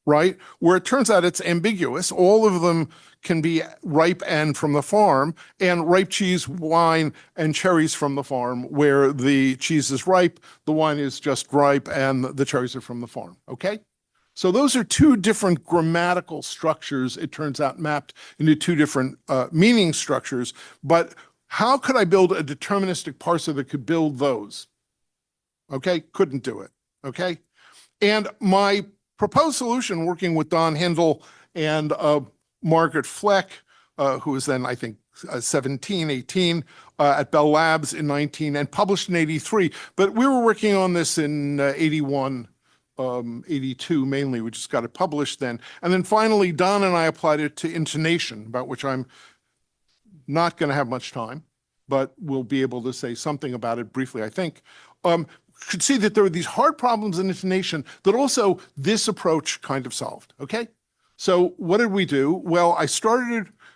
right? Where it turns out it's ambiguous. All of them can be ripe and from the farm, and ripe cheese, wine, and cherries from the farm, where the cheese is ripe, the wine is just ripe, and the cherries are from the farm, okay? So those are two different grammatical structures, it turns out, mapped into two different meaning structures. But how could I build a deterministic parser that could build those? Okay, couldn't do it, okay? And my proposed solution, working with Don Hindle and Margaret Fleck, who was then, I think, 17, 18, at Bell Labs in 19, and published in 83. But we were working on this in 81, 82 mainly. We just got it published then. And then finally, Don and I applied it to intonation, about which I'm not going to have much time, but we'll be able to say something about it briefly, I think. Could see that there were these hard problems in intonation that also this approach kind of solved, okay? So what did we do? Well,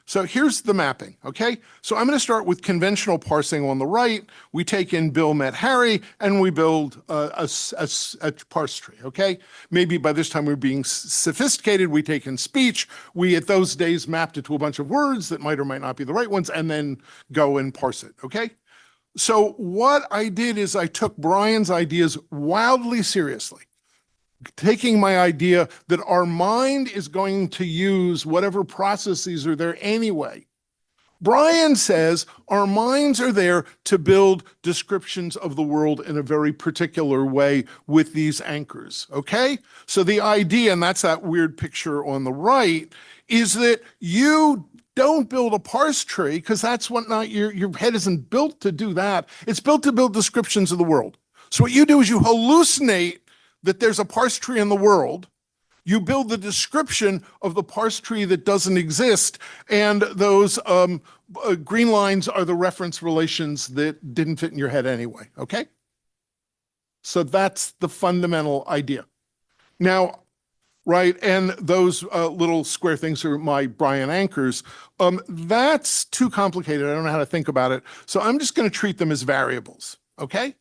so here's the mapping, okay? So I'm going to start with conventional parsing on the right. We take in Bill met Harry, and we build a parse tree, okay? Maybe by this time we're being sophisticated. We take in speech. We, at those days, mapped it to a bunch of words that might or might not be the right ones, and then go and parse it, okay? So what I did is I took Brian's ideas wildly seriously, taking my idea that our mind is going to use whatever processes are there anyway. Brian says our minds are there to build descriptions of the world in a very particular way with these anchors, okay? So the idea, and that's that weird picture on the right, is that you don't build a parse tree, because that's what not your head isn't built to do that. It's built to build descriptions of the world. So what you do is you hallucinate that there's a parse tree in the world. You build the description of the parse tree that doesn't exist, and those green lines are the reference relations that didn't fit in your head anyway, okay? So that's the fundamental idea. Now, right, and those little square things are my Brian anchors. That's too complicated. I don't know how to think about it. So I'm just going to treat them as variables, okay?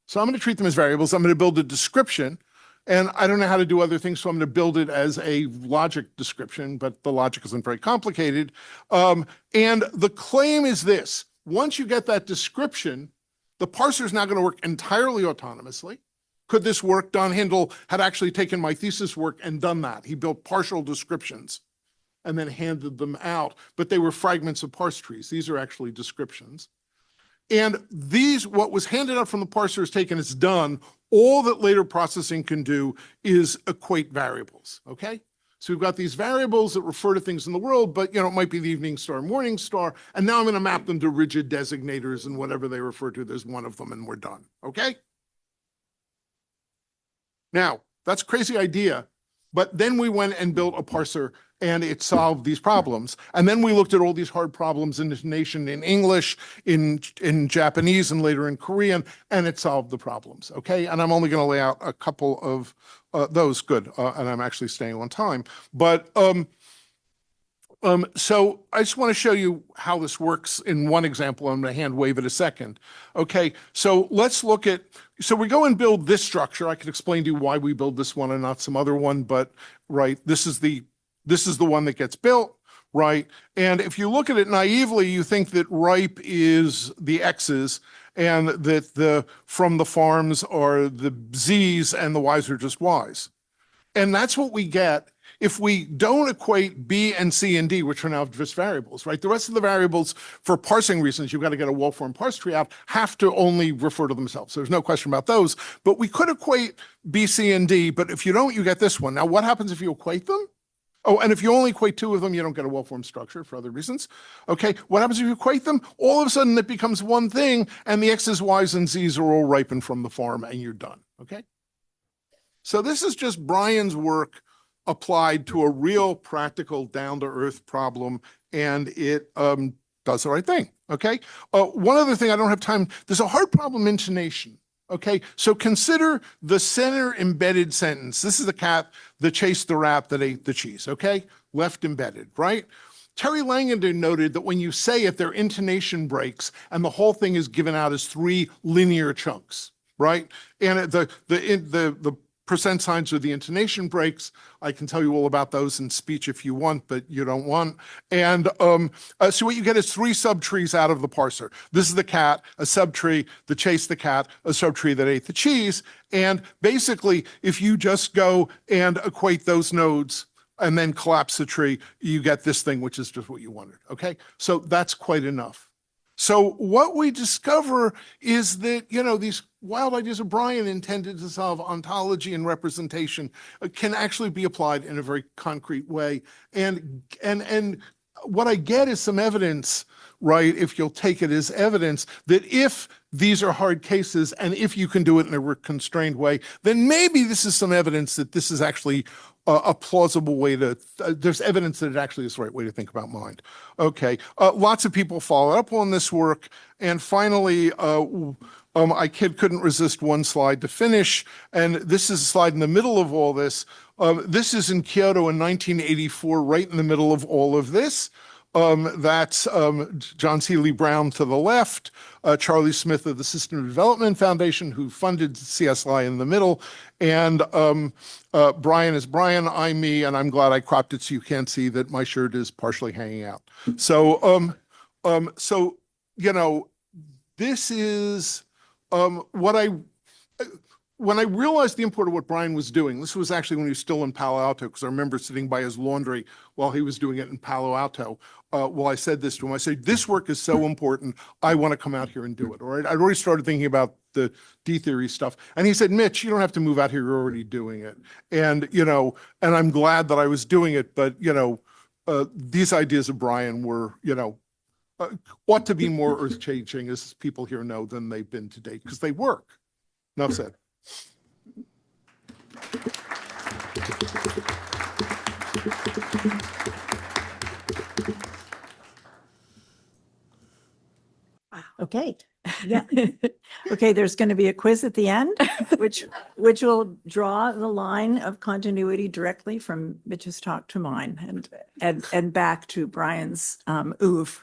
So I'm going to treat them as variables. I'm going to build a description, and I don't know how to do other things, so I'm going to build it as a logic description, but the logic isn't very complicated. And the claim is this. Once you get that description, the parser is now going to work entirely autonomously. Could this work? Don Hindle had actually taken my thesis work and done that. He built partial descriptions and then handed them out, but they were fragments of parse trees. These are actually descriptions. And these, what was handed out from the parser is taken, it's done. All that later processing can do is equate variables, okay? So we've got these variables that refer to things in the world, but it might be the evening star, morning star, and now I'm going to map them to rigid designators and whatever they refer to, there's one of them and we're done, okay? Now, that's a crazy idea, but then we went and built a parser and it solved these problems. And then we looked at all these hard problems in intonation in English, in Japanese, and later in Korean, and it solved the problems, okay? And I'm only going to lay out a couple of those, good, and I'm actually staying on time. But so I just want to show you how this works in one example. I'm going to hand wave it a second. Okay, so let's look at, so we go and build this structure. I can explain to you why we build this one and not some other one, but right, this is the one that gets built, right? And if you look at it naively, you think that ripe is the X's and that the from the farms are the Z's and the Y's are just Y's. And that's what we get if we don't equate B and C and D, which are now just variables, right? The rest of the variables, for parsing reasons, you've got to get a well-formed parse tree out, have to only refer to themselves. So there's no question about those. But we could equate B, C, and D, but if you don't, you get this one. Now, what happens if you equate them? Oh, and if you only equate two of them, you don't get a well-formed structure for other reasons. Okay, what happens if you equate them? All of a sudden, it becomes one thing, and the X's, Y's, and Z's are all ripened from the farm, and you're done, okay? So this is just Brian's work applied to a real practical down-to-earth problem, and it does the right thing, okay? One other thing, I don't have time, there's a hard problem intonation, okay? So consider the center embedded sentence. This is the cat that chased the rat that ate the cheese, okay? Left embedded, right? Terry Langdon noted that when you say it, their intonation breaks, and the whole thing is given out as three linear chunks, right? And the percent signs are the intonation breaks. I can tell you all about those in speech if you want, but you don't want. And so what you get is three subtrees out of the parser. This is the cat, a subtree that chased the cat, a subtree that ate the cheese. And basically, if you just go and equate those nodes and then collapse the tree, you get this thing, which is just what you wanted, okay? So that's quite enough. So what we discover is that, these wild ideas of Brian intended to solve ontology and representation can actually be applied in a very concrete way. And what I get is some evidence, right, if you'll take it as evidence, that if these are hard cases and if you can do it in a constrained way, then maybe this is some evidence that this is actually a plausible way to, there's evidence that it actually is the right way to think about mind. Okay, lots of people follow up on this work. And finally, I couldn't resist one slide to finish. And this is a slide in the middle of all this. This is in Kyoto in 1984, right in the middle of all of this. That's John Seeley Brown to the left, Charlie Smith of the System Development Foundation, who funded CSI in the middle, and Brian is Brian, I'm me, and I'm glad I cropped it so you can't see that my shirt is partially hanging out. So, this is when I realized the import of what Brian was doing, this was actually when he was still in Palo Alto, because I remember sitting by his laundry while he was doing it in Palo Alto. Well, I said this to him. I said, this work is so important, I want to come out here and do it, all right? I'd already started thinking about the D-theory stuff. And he said, Mitch, you don't have to move out here, you're already doing it. And, and I'm glad that I was doing it, but, these ideas of Brian were, ought to be more earth-changing, as people here know, than they've been to date, because they work. Enough said. Okay. Yeah. Okay, there's going to be a quiz at the end, which will draw the line of continuity directly from Mitch's talk to mine and back to Brian's oeuvre.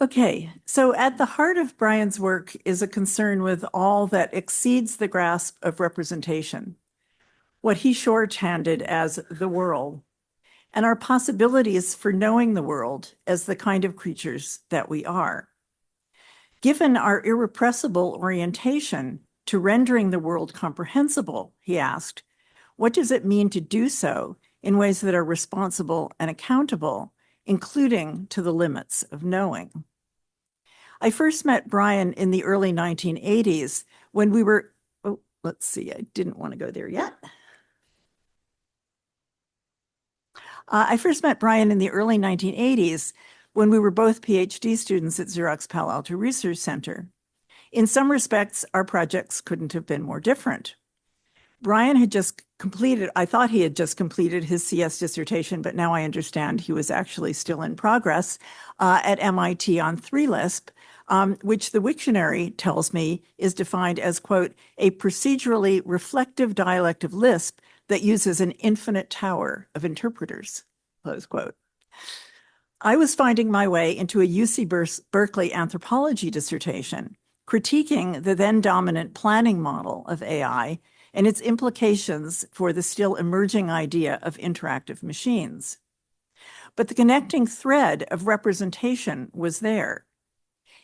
Okay, so at the heart of Brian's work is a concern with all that exceeds the grasp of representation, what he shorthanded as the world, and our possibilities for knowing the world as the kind of creatures that we are. Given our irrepressible orientation to rendering the world comprehensible, he asked, what does it mean to do so in ways that are responsible and accountable, including to the limits of knowing? I first met Brian in the early 1980s when we were, let's see, I didn't want to go there yet. I first met Brian in the early 1980s when we were both PhD students at Xerox Palo Alto Research Center. In some respects, our projects couldn't have been more different. Brian had just completed, I thought he had just completed his CS dissertation, but now I understand he was actually still in progress at MIT on 3-Lisp, which the Wiktionary tells me is defined as, quote, a procedurally reflective dialect of Lisp that uses an infinite tower of interpreters, close quote. I was finding my way into a UC Berkeley anthropology dissertation, critiquing the then dominant planning model of AI and its implications for the still emerging idea of interactive machines. But the connecting thread of representation was there.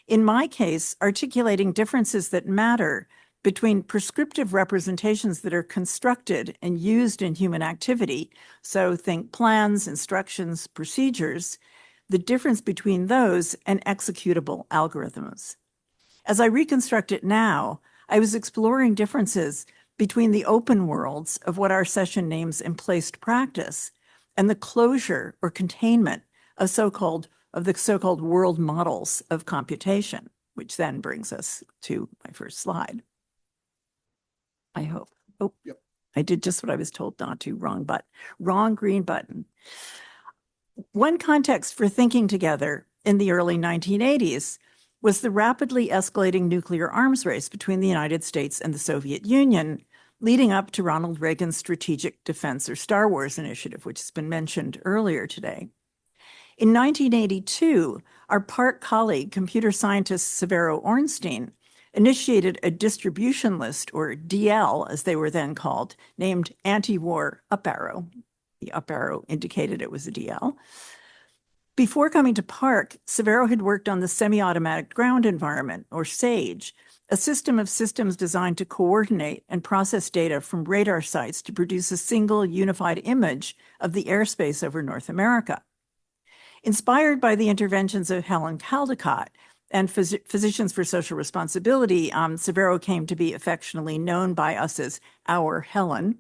In my case, articulating differences that matter between prescriptive representations that are constructed and used in human activity, so think plans, instructions, procedures, the difference between those and executable algorithms. As I reconstruct it now, I was exploring differences between the open worlds of what our session names Emplaced Practice and the closure or containment of the so-called world models of computation, which then brings us to my first slide. I hope. Oh, yep. I did just what I was told not to. Wrong green button. One context for thinking together in the early 1980s was the rapidly escalating nuclear arms race between the United States and the Soviet Union, leading up to Ronald Reagan's Strategic Defense or Star Wars initiative, which has been mentioned earlier today. In 1982, our PARC colleague, computer scientist Severo Ornstein, initiated a distribution list, or DL, as they were then called, named Anti-War Up Arrow. The up arrow indicated it was a DL. Before coming to PARC, Severo had worked on the Semi-Automatic Ground Environment, or SAGE, a system of systems designed to coordinate and process data from radar sites to produce a single unified image of the airspace over North America. Inspired by the interventions of Helen Caldecott and Physicians for Social Responsibility, Severo came to be affectionately known by us as our Helen.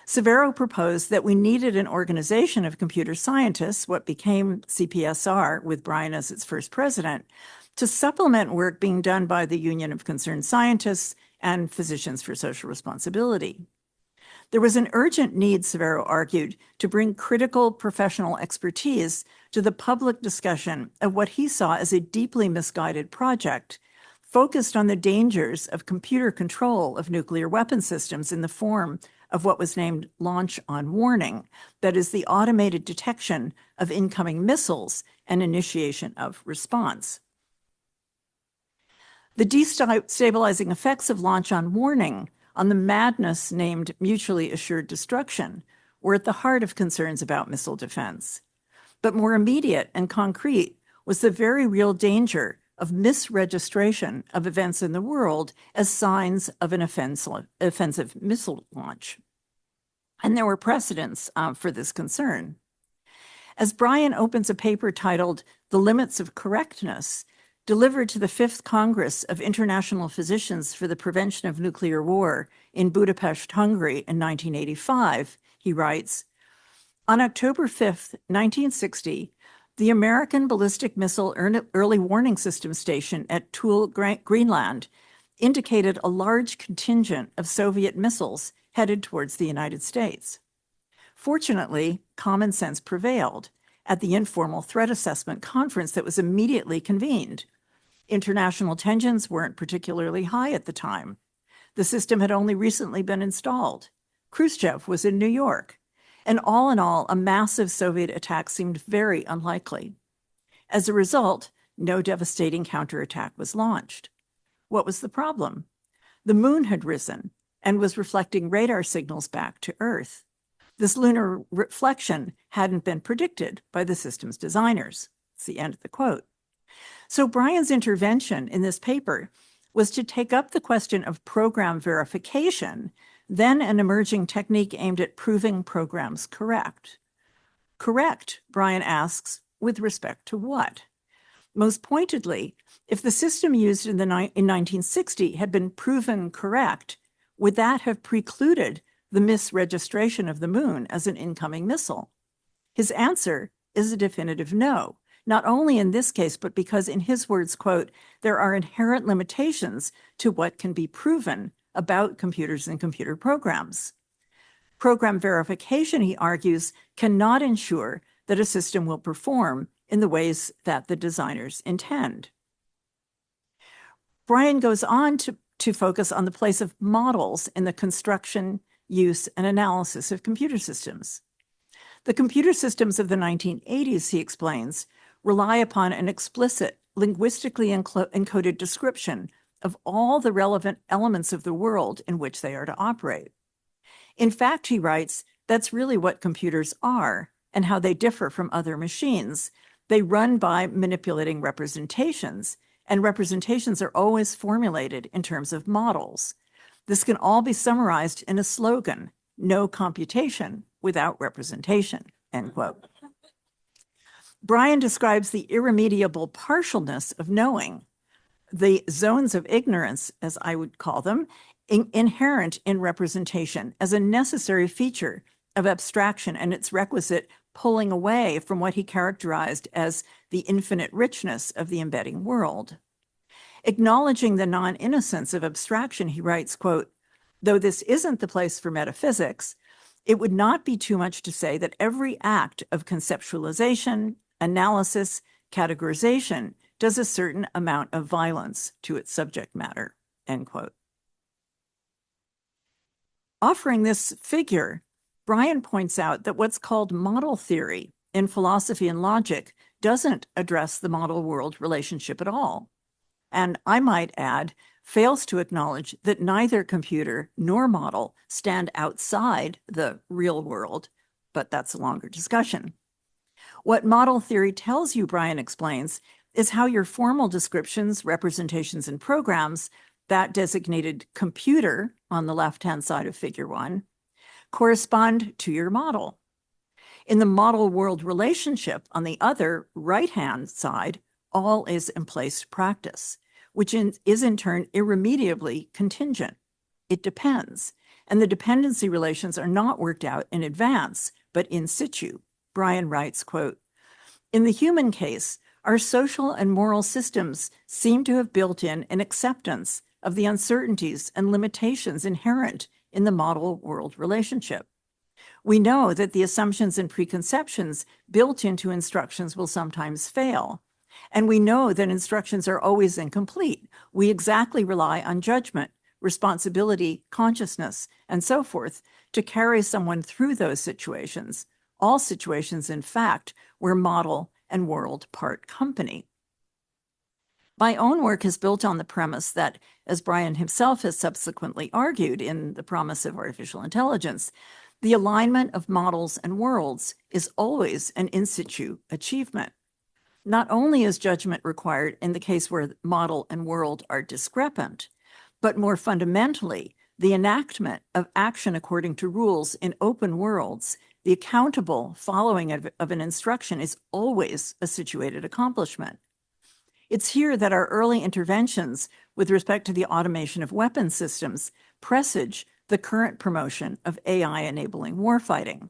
Severo proposed that we needed an organization of computer scientists, what became CPSR, with Brian as its first president, to supplement work being done by the Union of Concerned Scientists and Physicians for Social Responsibility. There was an urgent need, Severo argued, to bring critical professional expertise to the public discussion of what he saw as a deeply misguided project, focused on the dangers of computer control of nuclear weapon systems in the form of what was named launch on warning, that is, the automated detection of incoming missiles and initiation of response. The destabilizing effects of launch on warning on the madness named mutually assured destruction were at the heart of concerns about missile defense. But more immediate and concrete was the very real danger of misregistration of events in the world as signs of an offensive missile launch. And there were precedents for this concern. As Brian opens a paper titled The Limits of Correctness, delivered to the 5th Congress of International Physicians for the Prevention of Nuclear War in Budapest, Hungary in 1985, he writes, on October 5th, 1960, the American Ballistic Missile Early Warning System Station at Thule, Greenland, indicated a large contingent of Soviet missiles headed towards the United States. Fortunately, common sense prevailed at the informal threat assessment conference that was immediately convened. International tensions weren't particularly high at the time. The system had only recently been installed. Khrushchev was in New York. And all in all, a massive Soviet attack seemed very unlikely. As a result, no devastating counterattack was launched. What was the problem? The moon had risen and was reflecting radar signals back to Earth. This lunar reflection hadn't been predicted by the system's designers. It's the end of the quote. So Brian's intervention in this paper was to take up the question of program verification, then an emerging technique aimed at proving programs correct. Correct, Brian asks, with respect to what? Most pointedly, if the system used in 1960 had been proven correct, would that have precluded the misregistration of the moon as an incoming missile? His answer is a definitive no, not only in this case, but because in his words, quote, there are inherent limitations to what can be proven about computers and computer programs. Program verification, he argues, cannot ensure that a system will perform in the ways that the designers intend. Brian goes on to focus on the place of models in the construction, use, and analysis of computer systems. The computer systems of the 1980s, he explains, rely upon an explicit, linguistically encoded description of all the relevant elements of the world in which they are to operate. In fact, he writes, that's really what computers are and how they differ from other machines. They run by manipulating representations, and representations are always formulated in terms of models. This can all be summarized in a slogan, no computation without representation, end quote. Brian describes the irremediable partialness of knowing, the zones of ignorance, as I would call them, inherent in representation as a necessary feature of abstraction and its requisite pulling away from what he characterized as the infinite richness of the embedding world. Acknowledging the non-innocence of abstraction, he writes, quote, though this isn't the place for metaphysics, it would not be too much to say that every act of conceptualization, analysis, categorization does a certain amount of violence to its subject matter, end quote. Offering this figure, Brian points out that what's called model theory in philosophy and logic doesn't address the model-world relationship at all. And I might add, fails to acknowledge that neither computer nor model stand outside the real world, but that's a longer discussion. What model theory tells you, Brian explains, is how your formal descriptions, representations, and programs, that designated computer on the left-hand side of figure 1, correspond to your model. In the model-world relationship on the other right-hand side, all is emplaced practice, which is in turn irremediably contingent. It depends, and the dependency relations are not worked out in advance, but in situ. Brian writes, quote, in the human case, our social and moral systems seem to have built in an acceptance of the uncertainties and limitations inherent in the model-world relationship. We know that the assumptions and preconceptions built into instructions will sometimes fail, and we know that instructions are always incomplete. We exactly rely on judgment, responsibility, consciousness, and so forth to carry someone through those situations, all situations, in fact, where model and world part company. My own work is built on the premise that, as Brian himself has subsequently argued in The Promise of Artificial Intelligence, the alignment of models and worlds is always an in situ achievement. Not only is judgment required in the case where model and world are discrepant, but more fundamentally, the enactment of action according to rules in open worlds, the accountable following of an instruction is always a situated accomplishment. It's here that our early interventions with respect to the automation of weapons systems presage the current promotion of AI enabling warfighting,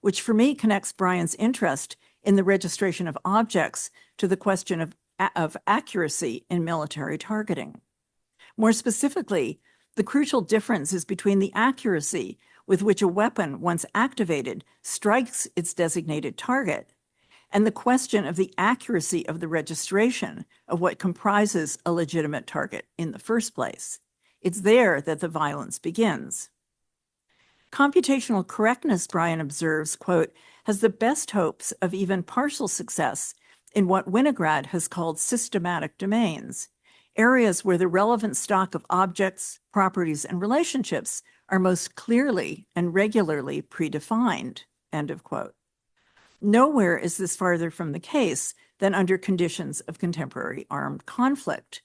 which for me connects Brian's interest in the registration of objects to the question of accuracy in military targeting. More specifically, the crucial difference is between the accuracy with which a weapon, once activated, strikes its designated target, and the question of the accuracy of the registration of what comprises a legitimate target in the first place. It's there that the violence begins. Computational correctness, Brian observes, quote, has the best hopes of even partial success in what Winograd has called systematic domains, areas where the relevant stock of objects, properties, and relationships are most clearly and regularly predefined, end of quote. Nowhere is this farther from the case than under conditions of contemporary armed conflict.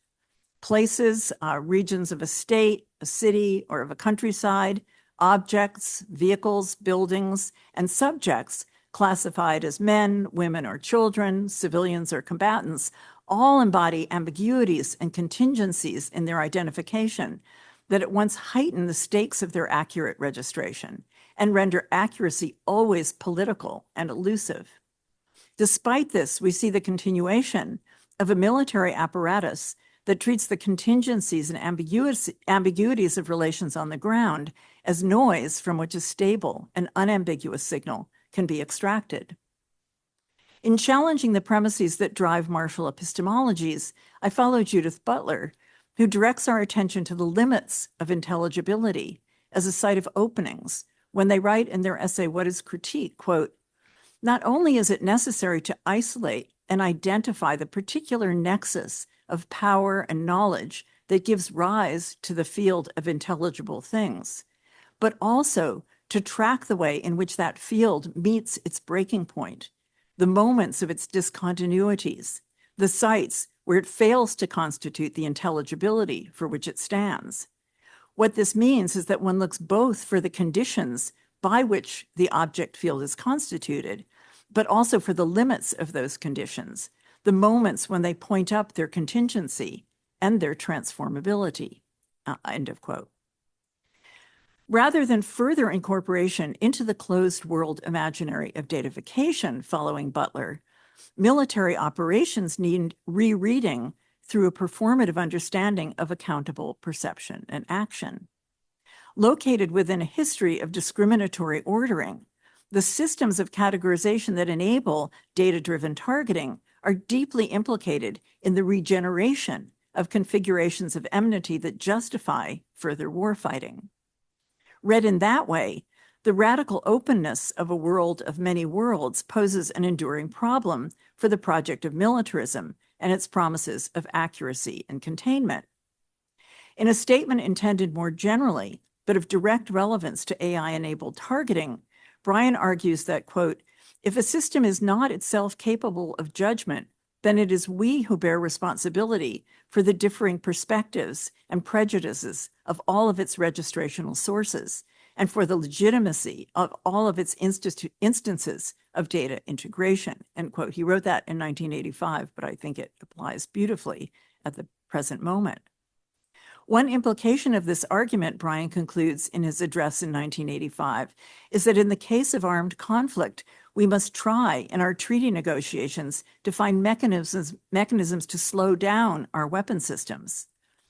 Places, regions of a state, a city, or of a countryside, objects, vehicles, buildings, and subjects classified as men, women, or children, civilians, or combatants, all embody ambiguities and contingencies in their identification that at once heighten the stakes of their accurate registration and render accuracy always political and elusive. Despite this, we see the continuation of a military apparatus that treats the contingencies and ambiguities of relations on the ground as noise from which a stable and unambiguous signal can be extracted. In challenging the premises that drive martial epistemologies, I follow Judith Butler, who directs our attention to the limits of intelligibility as a site of openings when they write in their essay, What is Critique? Quote, not only is it necessary to isolate and identify the particular nexus of power and knowledge that gives rise to the field of intelligible things, but also to track the way in which that field meets its breaking point, the moments of its discontinuities, the sites where it fails to constitute the intelligibility for which it stands. What this means is that one looks both for the conditions by which the object field is constituted, but also for the limits of those conditions, the moments when they point up their contingency and their transformability, end of quote. Rather than further incorporation into the closed world imaginary of datafication following Butler, military operations need rereading through a performative understanding of accountable perception and action. Located within a history of discriminatory ordering, the systems of categorization that enable data-driven targeting are deeply implicated in the regeneration of configurations of enmity that justify further warfighting. Read in that way, the radical openness of a world of many worlds poses an enduring problem for the project of militarism and its promises of accuracy and containment. In a statement intended more generally, but of direct relevance to AI-enabled targeting, Brian argues that, quote, if a system is not itself capable of judgment, then it is we who bear responsibility for the differing perspectives and prejudices of all of its registrational sources and for the legitimacy of all of its instances of data integration, end quote. He wrote that in 1985, but I think it applies beautifully at the present moment. One implication of this argument, Brian concludes in his address in 1985, is that in the case of armed conflict, we must try in our treaty negotiations to find mechanisms to slow down our weapon systems.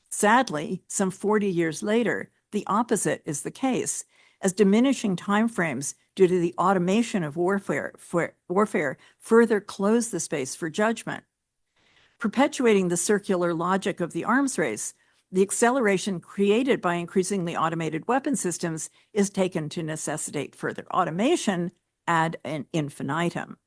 Sadly, some 40 years later, the opposite is the case, as diminishing timeframes due to the automation of warfare further close the space for judgment. Perpetuating the circular logic of the arms race, the acceleration created by increasingly automated weapon systems is taken to necessitate further automation ad infinitum.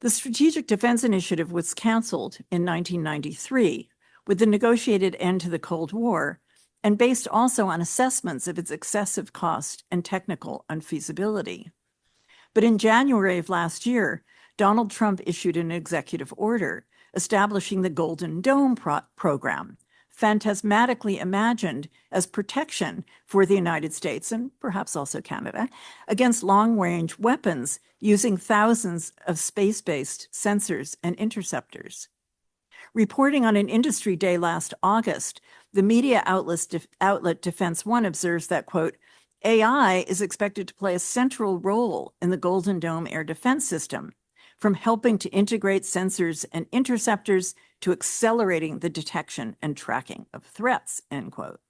The Strategic Defense Initiative was canceled in 1993 with the negotiated end to the Cold War and based also on assessments of its excessive cost and technical unfeasibility. But in January of last year, Donald Trump issued an executive order establishing the Golden Dome program, phantasmatically imagined as protection for the United States and perhaps also Canada against long-range weapons using thousands of space-based sensors and interceptors. Reporting on an industry day last August, the media outlet Defense One observes that, quote, AI is expected to play a central role in the Golden Dome air defense system, from helping to integrate sensors and interceptors to accelerating the detection and tracking of threats, end quote.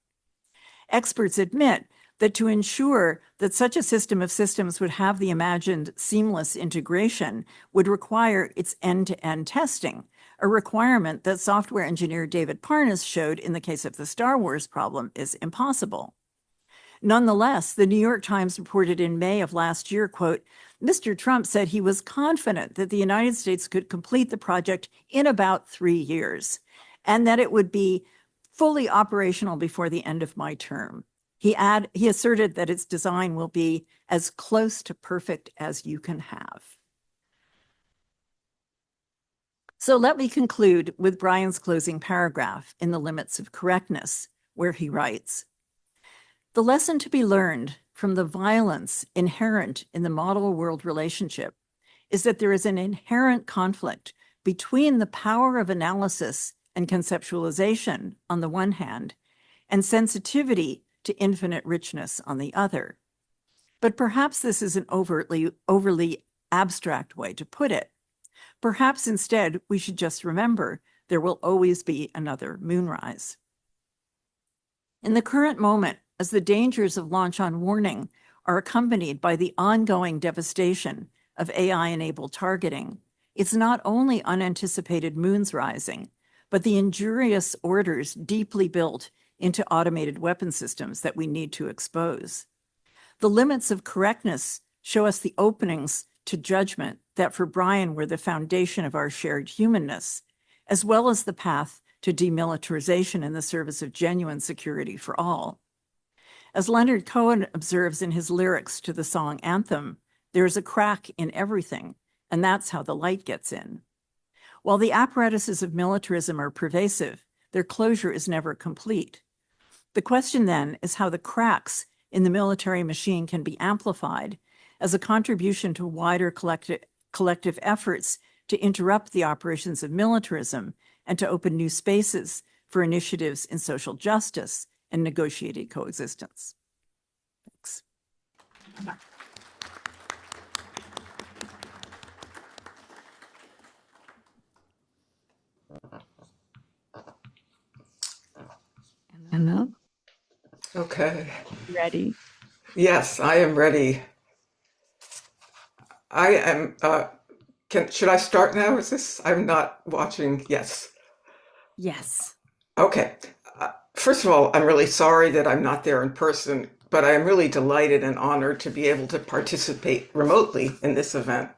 Experts admit that to ensure that such a system of systems would have the imagined seamless integration would require its end-to-end testing, a requirement that software engineer David Parnas showed in the case of the Star Wars problem is impossible. Nonetheless, the New York Times reported in May of last year, quote, Mr. Trump said he was confident that the United States could complete the project in about 3 years and that it would be fully operational before the end of my term. He asserted that its design will be as close to perfect as you can have. So let me conclude with Brian's closing paragraph in The Limits of Correctness, where he writes, the lesson to be learned from the violence inherent in the model world relationship is that there is an inherent conflict between the power of analysis and conceptualization on the one hand, and sensitivity to infinite richness on the other. But perhaps this is an overly abstract way to put it. Perhaps instead, we should just remember there will always be another moonrise. In the current moment, as the dangers of launch on warning are accompanied by the ongoing devastation of AI-enabled targeting, it's not only unanticipated moons rising, but the injurious orders deeply built into automated weapon systems that we need to expose. The limits of correctness show us the openings to judgment that for Brian were the foundation of our shared humanness, as well as the path to demilitarization in the service of genuine security for all. As Leonard Cohen observes in his lyrics to the song Anthem, there is a crack in everything, and that's how the light gets in. While the apparatuses of militarism are pervasive, their closure is never complete. The question then is how the cracks in the military machine can be amplified as a contribution to wider collective efforts to interrupt the operations of militarism and to open new spaces for initiatives in social justice and negotiated coexistence. Thanks. Anna, Okay. ready? Yes, I am ready. I am, should I start now? I'm not watching. Yes. Yes. Okay. First of all, I'm really sorry that I'm not there in person, but I am really delighted and honored to be able to participate remotely in this event.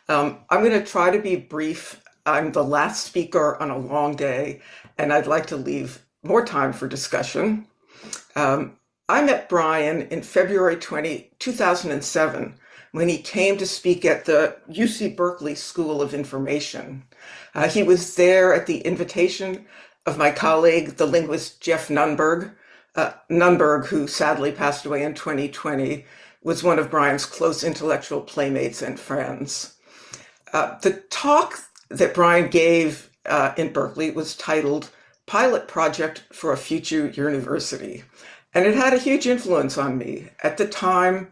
I'm going to try to be brief. I'm the last speaker on a long day, and I'd like to leave more time for discussion. I met Brian in February 2007 when he came to speak at the UC Berkeley School of Information. He was there at the invitation of my colleague, the linguist Jeff Nunberg. Nunberg, who sadly passed away in 2020, was one of Brian's close intellectual playmates and friends. The talk that Brian gave in Berkeley was titled Pilot Project for a Future University, and it had a huge influence on me. At the time,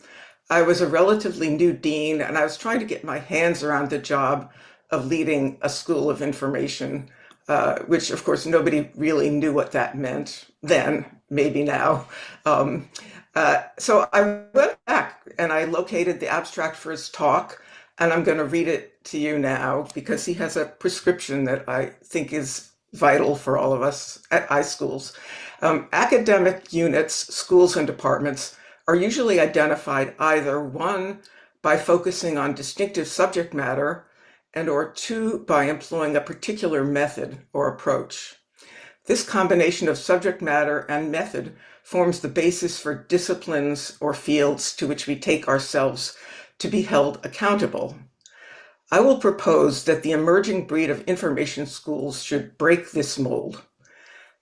I was a relatively new dean, and I was trying to get my hands around the job of leading a school of information, which of course nobody really knew what that meant then, maybe now. So I went back and I located the abstract for his talk, and I'm going to read it to you now because he has a prescription that I think is vital for all of us at iSchools. Academic units, schools, and departments are usually identified either 1, by focusing on distinctive subject matter, and or 2, by employing a particular method or approach. This combination of subject matter and method forms the basis for disciplines or fields to which we take ourselves to be held accountable. I will propose that the emerging breed of information schools should break this mold.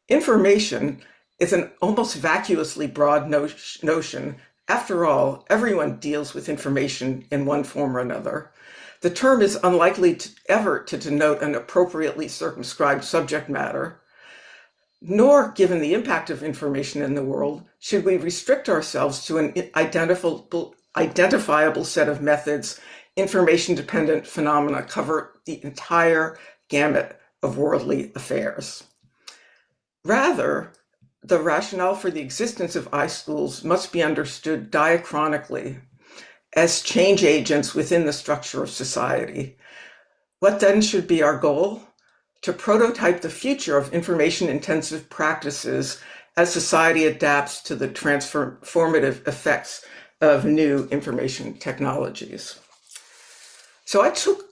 Information is an almost vacuously broad notion. After all, everyone deals with information in one form or another. The term is unlikely ever to denote an appropriately circumscribed subject matter, nor, given the impact of information in the world, should we restrict ourselves to an identifiable set of methods. Information-dependent phenomena cover the entire gamut of worldly affairs. Rather, the rationale for the existence of iSchools must be understood diachronically as change agents within the structure of society. What then should be our goal? To prototype the future of information-intensive practices as society adapts to the transformative effects of new information technologies. So I took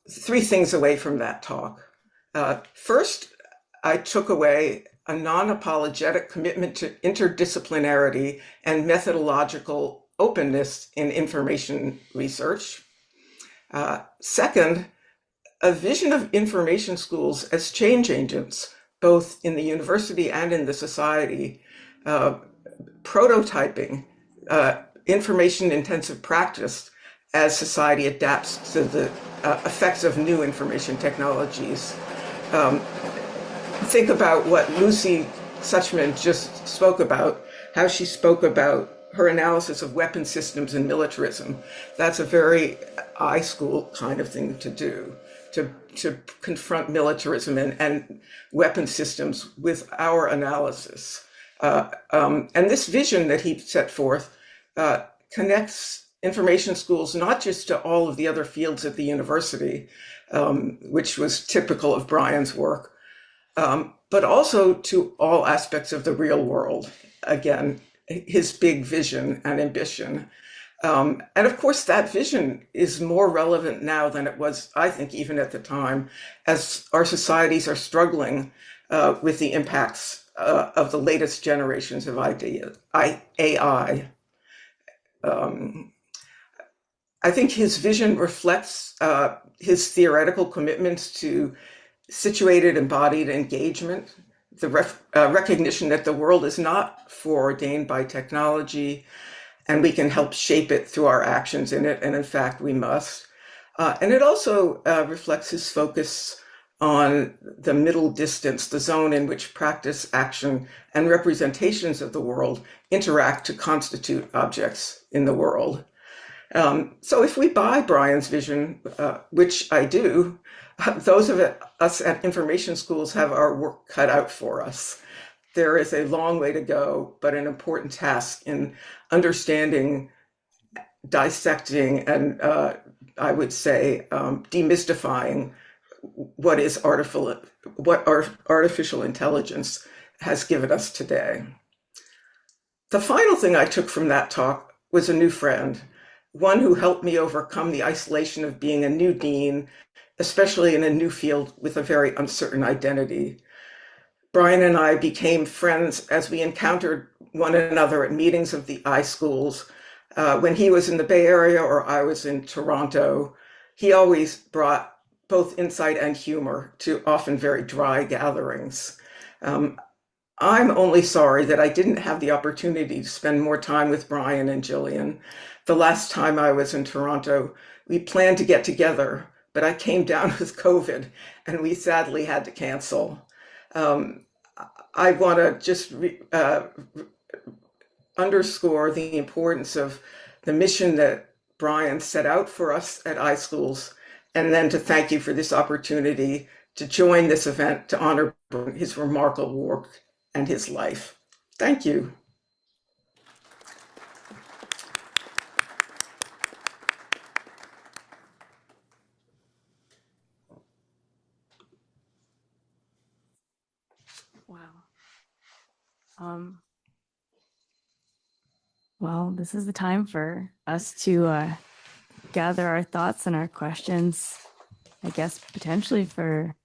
3 things away from that talk. First, I took away a non-apologetic commitment to interdisciplinarity and methodological openness in information research. Second, a vision of information schools as change agents, both in the university and in the society, prototyping information-intensive practice as society adapts to the effects of new information technologies. Think about what Lucy Suchman just spoke about, how she spoke about her analysis of weapon systems and militarism. That's a very iSchool kind of thing to do, to confront militarism and weapon systems with our analysis. And this vision that he set forth connects information schools not just to all of the other fields at the university, which was typical of Brian's work, but also to all aspects of the real world. Again, his big vision and ambition. And of course, that vision is more relevant now than it was, I think, even at the time, as our societies are struggling with the impacts of the latest generations of AI. I think his vision reflects his theoretical commitments to situated embodied engagement, the recognition that the world is not foreordained by technology, and we can help shape it through our actions in it, and in fact, we must. And it also reflects his focus on the middle distance, the zone in which practice, action, and representations of the world interact to constitute objects in the world. So if we buy Brian's vision, which I do, those of us at information schools have our work cut out for us. There is a long way to go, but an important task in understanding, dissecting, and I would say demystifying what artificial intelligence has given us today. The final thing I took from that talk was a new friend, one who helped me overcome the isolation of being a new dean, especially in a new field with a very uncertain identity. Brian and I became friends as we encountered one another at meetings of the iSchools. When he was in the Bay Area or I was in Toronto, he always brought both insight and humor to often very dry gatherings. I'm only sorry that I didn't have the opportunity to spend more time with Brian and Jillian. The last time I was in Toronto, we planned to get together, but I came down with COVID and we sadly had to cancel. I want to just underscore the importance of the mission that Brian set out for us at iSchools, and then to thank you for this opportunity to join this event to honor his remarkable work and his life. Thank you. Wow. Well, this is the time for us to gather our thoughts and our questions, I guess, potentially for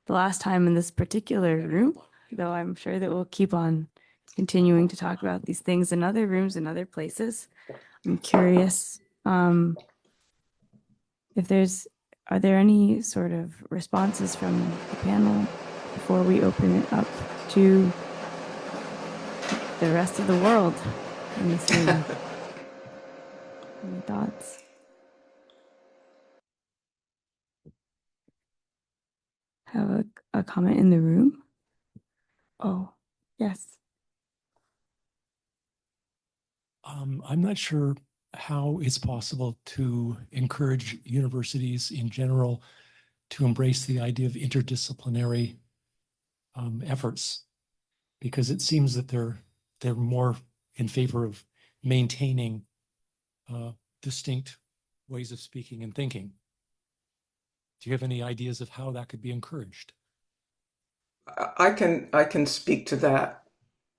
the last time in this particular room, though I'm sure that we'll keep on continuing to talk about these things in other rooms and other places. I'm curious are there any sort of responses from the panel before we open it up to the rest of the world in this room? Any thoughts? Have a comment in the room? Oh, yes. I'm not sure how it's possible to encourage universities in general to embrace the idea of interdisciplinary efforts. because it seems that they're more in favor of maintaining distinct ways of speaking and thinking. Do you have any ideas of how that could be encouraged? I can speak to that,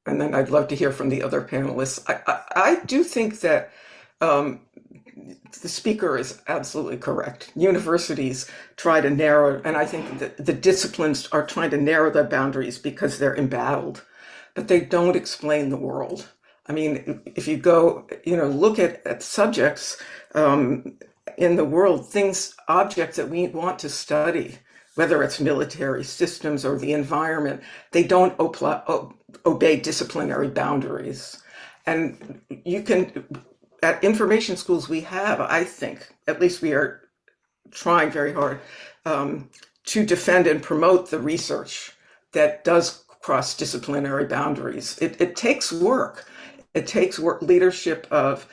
and then I'd love to hear from the other panelists. I do think that the speaker is absolutely correct. Universities try to narrow, and I think that the disciplines are trying to narrow their boundaries because they're embattled, but they don't explain the world. I mean, if you go, look at subjects in the world, objects that we want to study, whether it's military systems or the environment, they don't obey disciplinary boundaries. And you can, at information schools we have, I think, at least we are trying very hard to defend and promote the research that does cross disciplinary boundaries. It takes work. It takes leadership of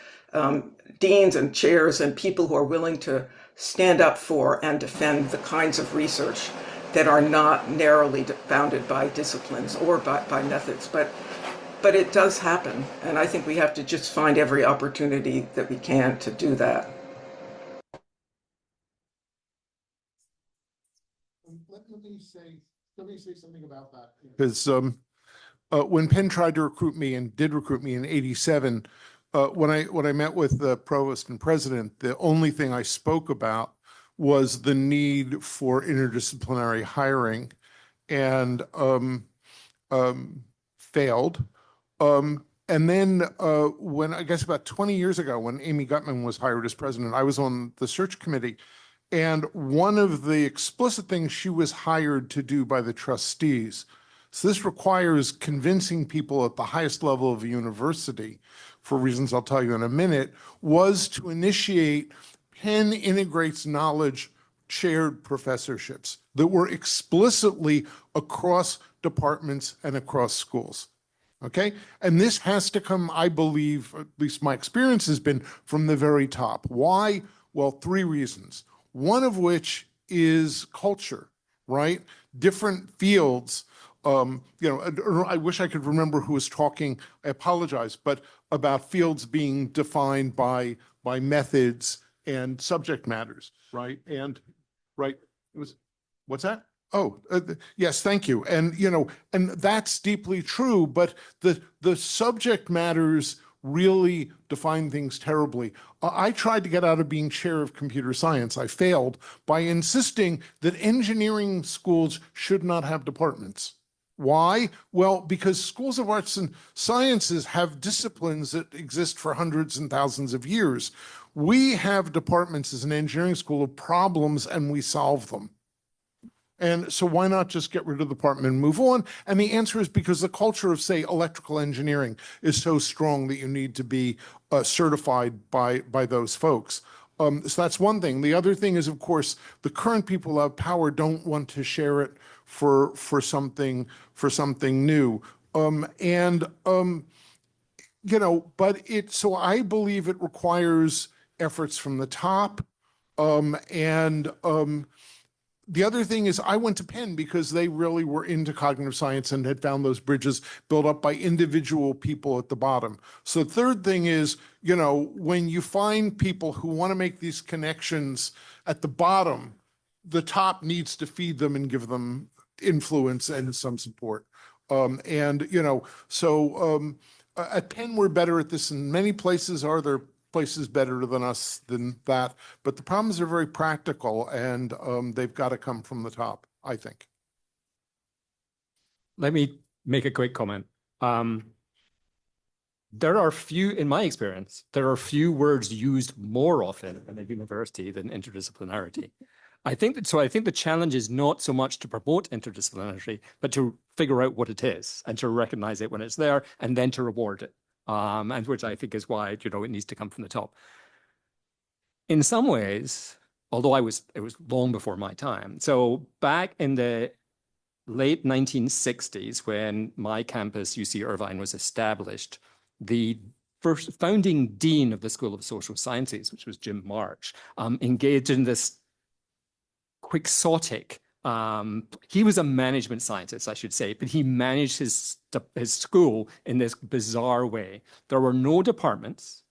deans and chairs and people who are willing to stand up for and defend the kinds of research that are not narrowly bounded by disciplines or by methods. But it does happen, and I think we have to just find every opportunity that we can to do that. Let me say something about that. Because when Penn tried to recruit me and did recruit me in '87, when I met with the provost and president, the only thing I spoke about was the need for interdisciplinary hiring, and failed. And then when I guess about 20 years ago, when Amy Gutman was hired as president, I was on the search committee. And one of the explicit things she was hired to do by the trustees, so this requires convincing people at the highest level of a university, for reasons I'll tell you in a minute, was to initiate Penn Integrates Knowledge chaired professorships that were explicitly across departments and across schools. Okay? And this has to come, I believe, at least my experience has been, from the very top. Why? Well, 3 reasons. One of which is culture, right? Different fields. I wish I could remember who was talking, I apologize, but about fields being defined by methods and subject matters, right? And, right, it was, what's that? Oh, yes, thank you. And, and that's deeply true, but the subject matters really define things terribly. I tried to get out of being chair of computer science. I failed by insisting that engineering schools should not have departments. Why? Well, because schools of arts and sciences have disciplines that exist for hundreds and thousands of years. We have departments as an engineering school of problems, and we solve them. And so why not just get rid of the department and move on? And the answer is because the culture of, say, electrical engineering is so strong that you need to be certified by those folks. So that's one thing. The other thing is, of course, the current people who have power don't want to share it for something new. So I believe it requires efforts from the top, the other thing is I went to Penn because they really were into cognitive science and had found those bridges built up by individual people at the bottom. So the third thing is, when you find people who want to make these connections at the bottom, the top needs to feed them and give them influence and some support. At Penn, we're better at this in many places. Are there places better than us than that? But the problems are very practical, and they've got to come from the top, I think. Let me make a quick comment. There are few, in my experience, there are few words used more often in a university than interdisciplinarity. I think the challenge is not so much to promote interdisciplinarity, but to figure out what it is and to recognize it when it's there and then to reward it. And which I think is why, it needs to come from the top. In some ways, although it was long before my time. So back in the late 1960s, when my campus, UC Irvine, was established, the first founding dean of the School of Social Sciences, which was Jim March, engaged in this quixotic He was a management scientist, I should say, but he managed his school in this bizarre way. There were no departments.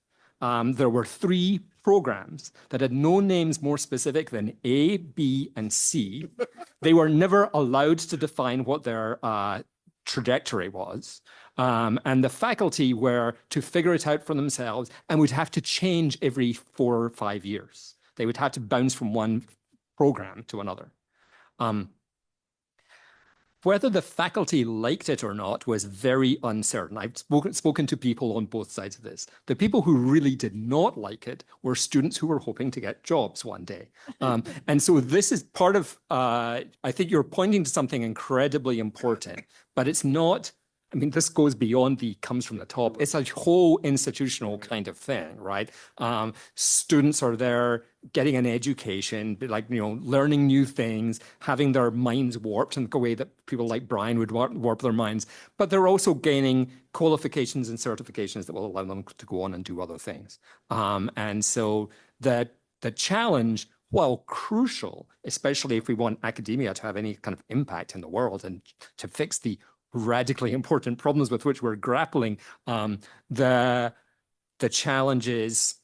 There were 3 programs that had no names more specific than A, B, and C. They were never allowed to define what their trajectory was. And the faculty were to figure it out for themselves and would have to change every 4 or 5 years. They would have to bounce from one program to another. Whether the faculty liked it or not was very uncertain. I've spoken to people on both sides of this. The people who really did not like it were students who were hoping to get jobs one day. And so this is part of, I think you're pointing to something incredibly important, but it's not, I mean, this goes beyond the comes from the top. It's a whole institutional kind of thing, right? Students are there getting an education, like, learning new things, having their minds warped in the way that people like Brian would warp their minds. But they're also gaining qualifications and certifications that will allow them to go on and do other things. And so the challenge, while crucial, especially if we want academia to have any kind of impact in the world and to fix the radically important problems with which we're grappling, the challenges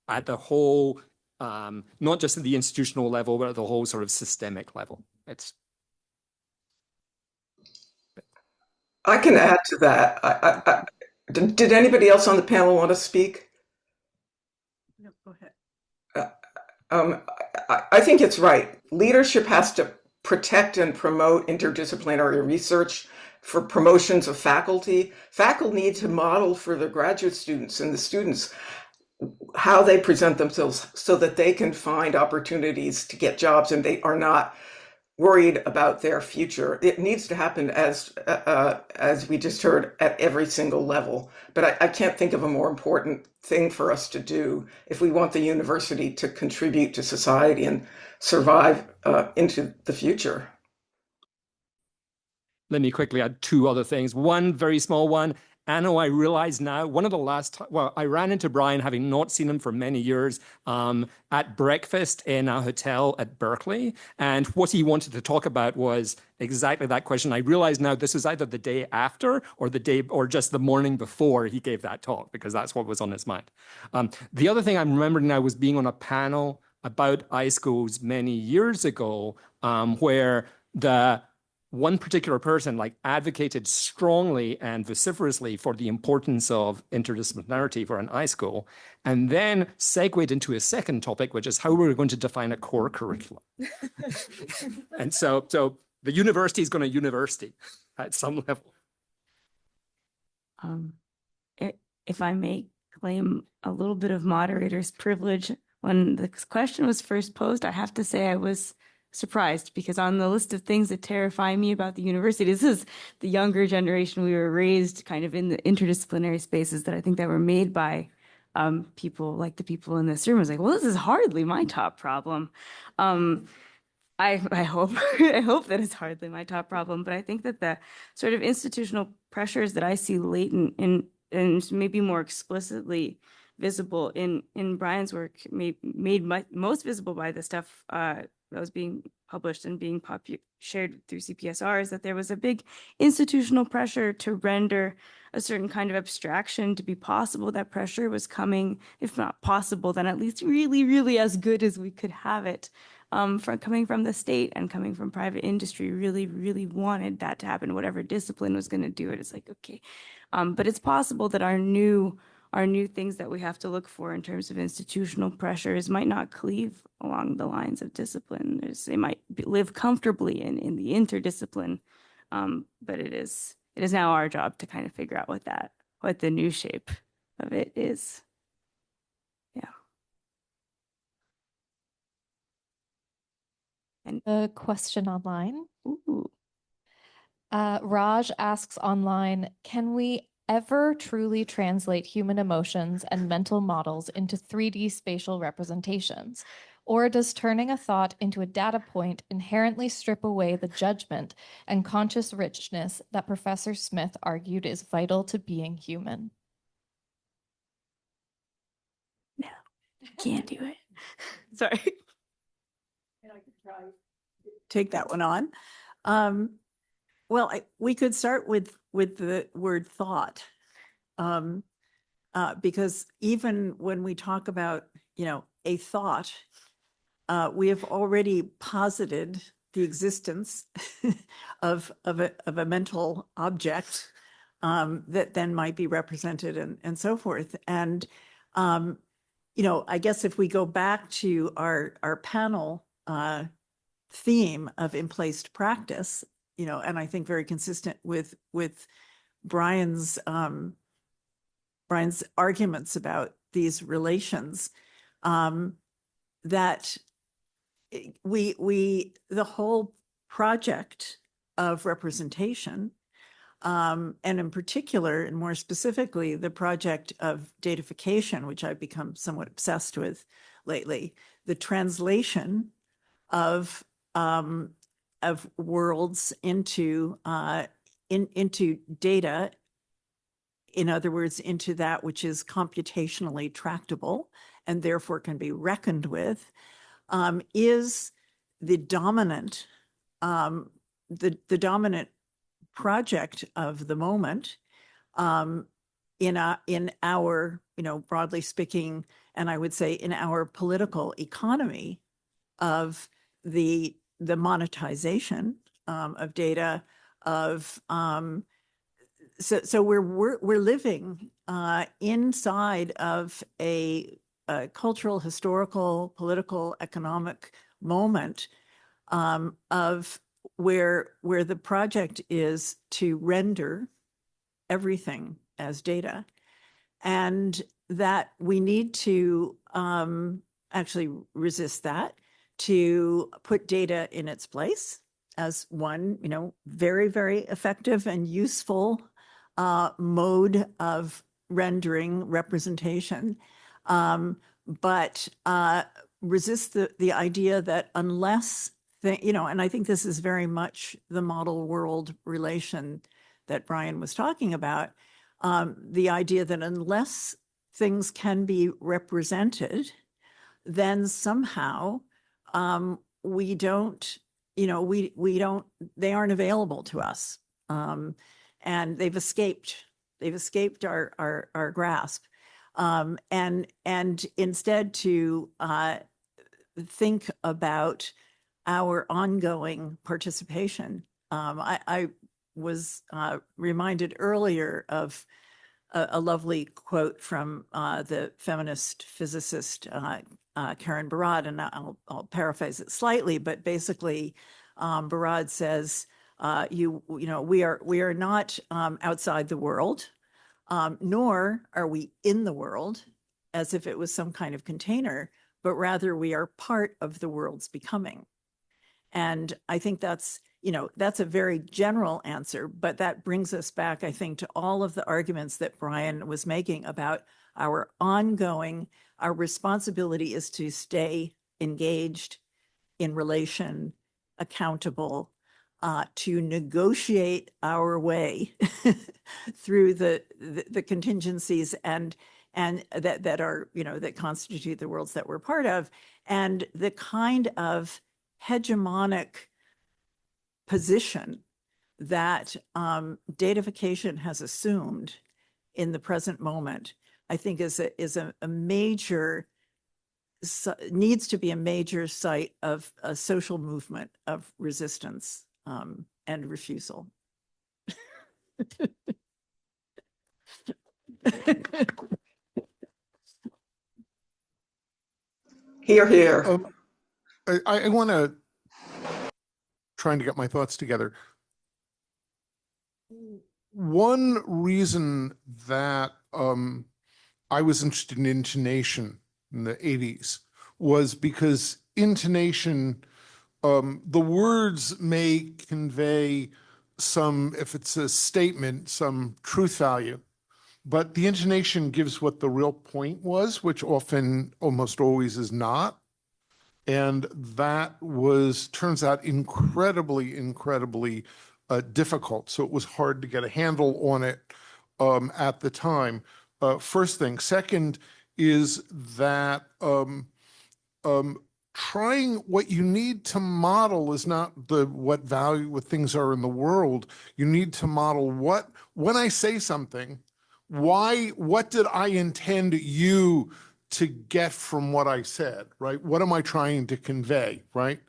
at the whole, not just at the institutional level, but at the whole sort of systemic level. I can add to that. Did anybody else on the panel want to speak? No, go ahead. I think it's right. Leadership has to protect and promote interdisciplinary research for promotions of faculty. Faculty need to model for the graduate students and the students how they present themselves so that they can find opportunities to get jobs and they are not worried about their future. It needs to happen, as we just heard, at every single level. But I can't think of a more important thing for us to do if we want the university to contribute to society and survive into the future. Let me quickly add 2 other things. One very small one. Anno, I realize now, one of the last, well, I ran into Brian, having not seen him for many years, at breakfast in a hotel at Berkeley. And what he wanted to talk about was exactly that question. I realize now this was either the day after or just the morning before he gave that talk, because that's what was on his mind. The other thing I'm remembering now was being on a panel about iSchools many years ago, where one particular person advocated strongly and vociferously for the importance of interdisciplinarity for an iSchool, and then segued into a second topic, which is how we're going to define a core curriculum. And so the university is going to university at some level. If I may claim a little bit of moderator's privilege, when the question was first posed, I have to say I was surprised, because on the list of things that terrify me about the university, this is the younger generation. We were raised kind of in the interdisciplinary spaces that I think that were made by people like the people in this room. I was like, well, this is hardly my top problem. I hope I hope that it's hardly my top problem, but I think that the sort of institutional pressures that I see latent in and maybe more explicitly visible in Brian's work, made most visible by the stuff that was being published and being shared through CPSR, is that there was a big institutional pressure to render a certain kind of abstraction to be possible. That pressure was coming, if not possible, then at least really, really as good as we could have it, coming from the state and coming from private industry. Really, really wanted that to happen. Whatever discipline was going to do it, it's like, okay. But it's possible that our new things that we have to look for in terms of institutional pressures might not cleave along the lines of discipline. They might live comfortably in the interdiscipline, but it is now our job to kind of figure out what the new shape of it is. Yeah. And a question online. Ooh. Raj asks online, can we ever truly translate human emotions and mental models into 3D spatial representations? Or does turning a thought into a data point inherently strip away the judgment and conscious richness that Professor Smith argued is vital to being human? No, can't do it. Sorry. And I could try. take that one on. Well, we could start with the word thought, because even when we talk about, a thought, we have already posited the existence of a mental object that then might be represented and so forth. And I guess if we go back to our panel theme of emplaced practice, and I think very consistent with Brian's arguments about these relations, that the whole project of representation, and in particular, and more specifically, the project of datafication, which I've become somewhat obsessed with lately, the translation of worlds into data, in other words, into that which is computationally tractable and therefore can be reckoned with, is the dominant dominant project of the moment, in our, broadly speaking, and I would say in our political economy of the monetization of data, of so we're living inside of a cultural, historical, political, economic moment of where the project is to render everything as data, and that we need to actually resist that, to put data in its place as one, very, very effective and useful mode of rendering representation, but resist the idea that unless, and I think this is very much the model world relation that Brian was talking about, the idea that unless things can be represented, then somehow we don't, they aren't available to us. And they've escaped our grasp. And instead to think about our ongoing participation. I was reminded earlier of a lovely quote from the feminist physicist Karen Barad, and I'll paraphrase it slightly, but basically Barad says, we are not outside the world, nor are we in the world as if it was some kind of container, but rather we are part of the world's becoming. And I think that's a very general answer, but that brings us back, I think, to all of the arguments that Brian was making about our responsibility is to stay engaged, in relation, accountable, to negotiate our way through the contingencies and that are, that constitute the worlds that we're part of, and the kind of hegemonic position that datafication has assumed in the present moment, I think is a major, needs to be a major site of a social movement of resistance and refusal. Here, here. I want to, trying to get my thoughts together. One reason that I was interested in intonation in the 80s was because intonation, the words may convey some, if it's a statement, some truth value, but the intonation gives what the real point was, which often, almost always is not. And that turns out incredibly difficult. So it was hard to get a handle on it at the time. First thing. Second is that what you need to model is not what things are in the world. You need to model when I say something, what did I intend you to get from what I said, right? What am I trying to convey, right?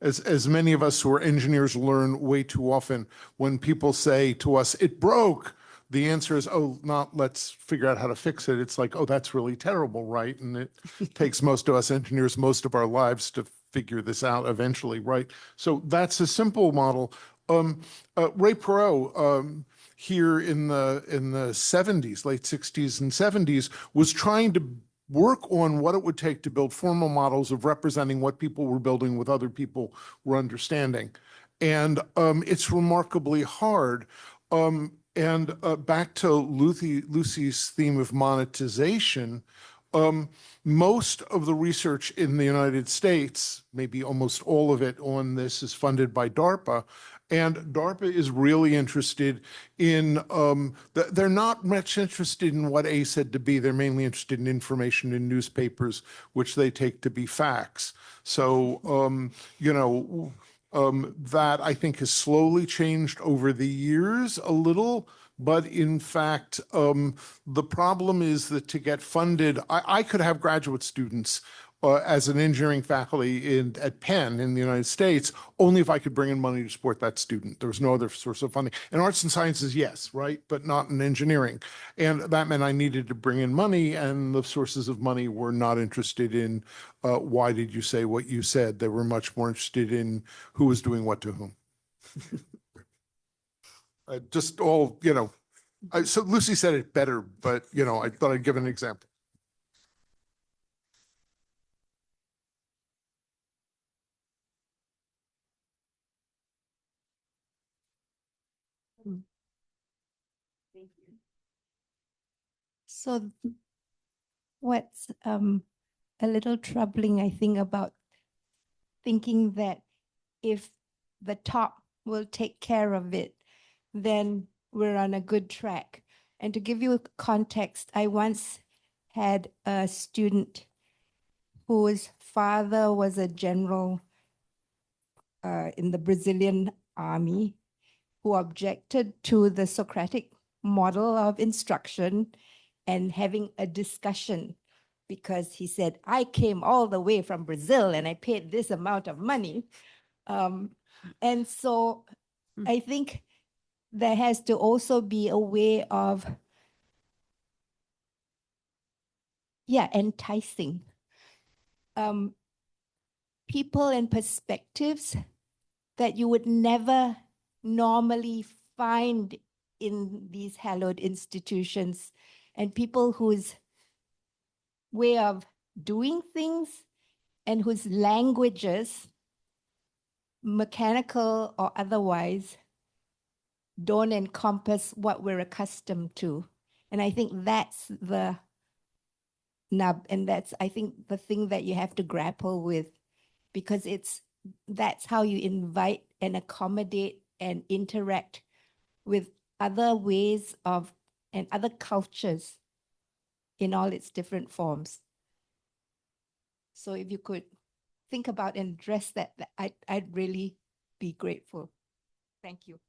As many of us who are engineers learn way too often, when people say to us, it broke, the answer is, oh, not let's figure out how to fix it. It's like, oh, that's really terrible, right? And it takes most of us engineers most of our lives to figure this out eventually, right? So that's a simple model. Ray Perot, here in the 70s, late 60s and 70s, was trying to work on what it would take to build formal models of representing what people were building with other people were understanding. And it's remarkably hard. And back to Lucy's theme of monetization, most of the research in the United States, maybe almost all of it on this, is funded by DARPA. And DARPA is really interested in, they're not much interested in what A said to B. They're mainly interested in information in newspapers, which they take to be facts. So, that I think has slowly changed over the years a little. But in fact, the problem is that to get funded, I could have graduate students as an engineering faculty at Penn in the United States, only if I could bring in money to support that student. There was no other source of funding. In arts and sciences, yes, right, but not in engineering. And that meant I needed to bring in money, and the sources of money were not interested in why did you say what you said. They were much more interested in who was doing what to whom. Just all, so Lucy said it better, but, I thought I'd give an example. So what's a little troubling, I think, about thinking that if the top will take care of it, then we're on a good track. And to give you a context, I once had a student whose father was a general in the Brazilian army who objected to the Socratic model of instruction and having a discussion because he said, I came all the way from Brazil and I paid this amount of money. And so I think there has to also be a way of, enticing people and perspectives that you would never normally find in these hallowed institutions, and people whose way of doing things and whose languages, mechanical or otherwise, don't encompass what we're accustomed to. And I think that's the nub, and that's, I think, the thing that you have to grapple with, because that's how you invite and accommodate and interact with other ways of and other cultures in all its different forms. So if you could think about and address that, I'd really be grateful. Thank you.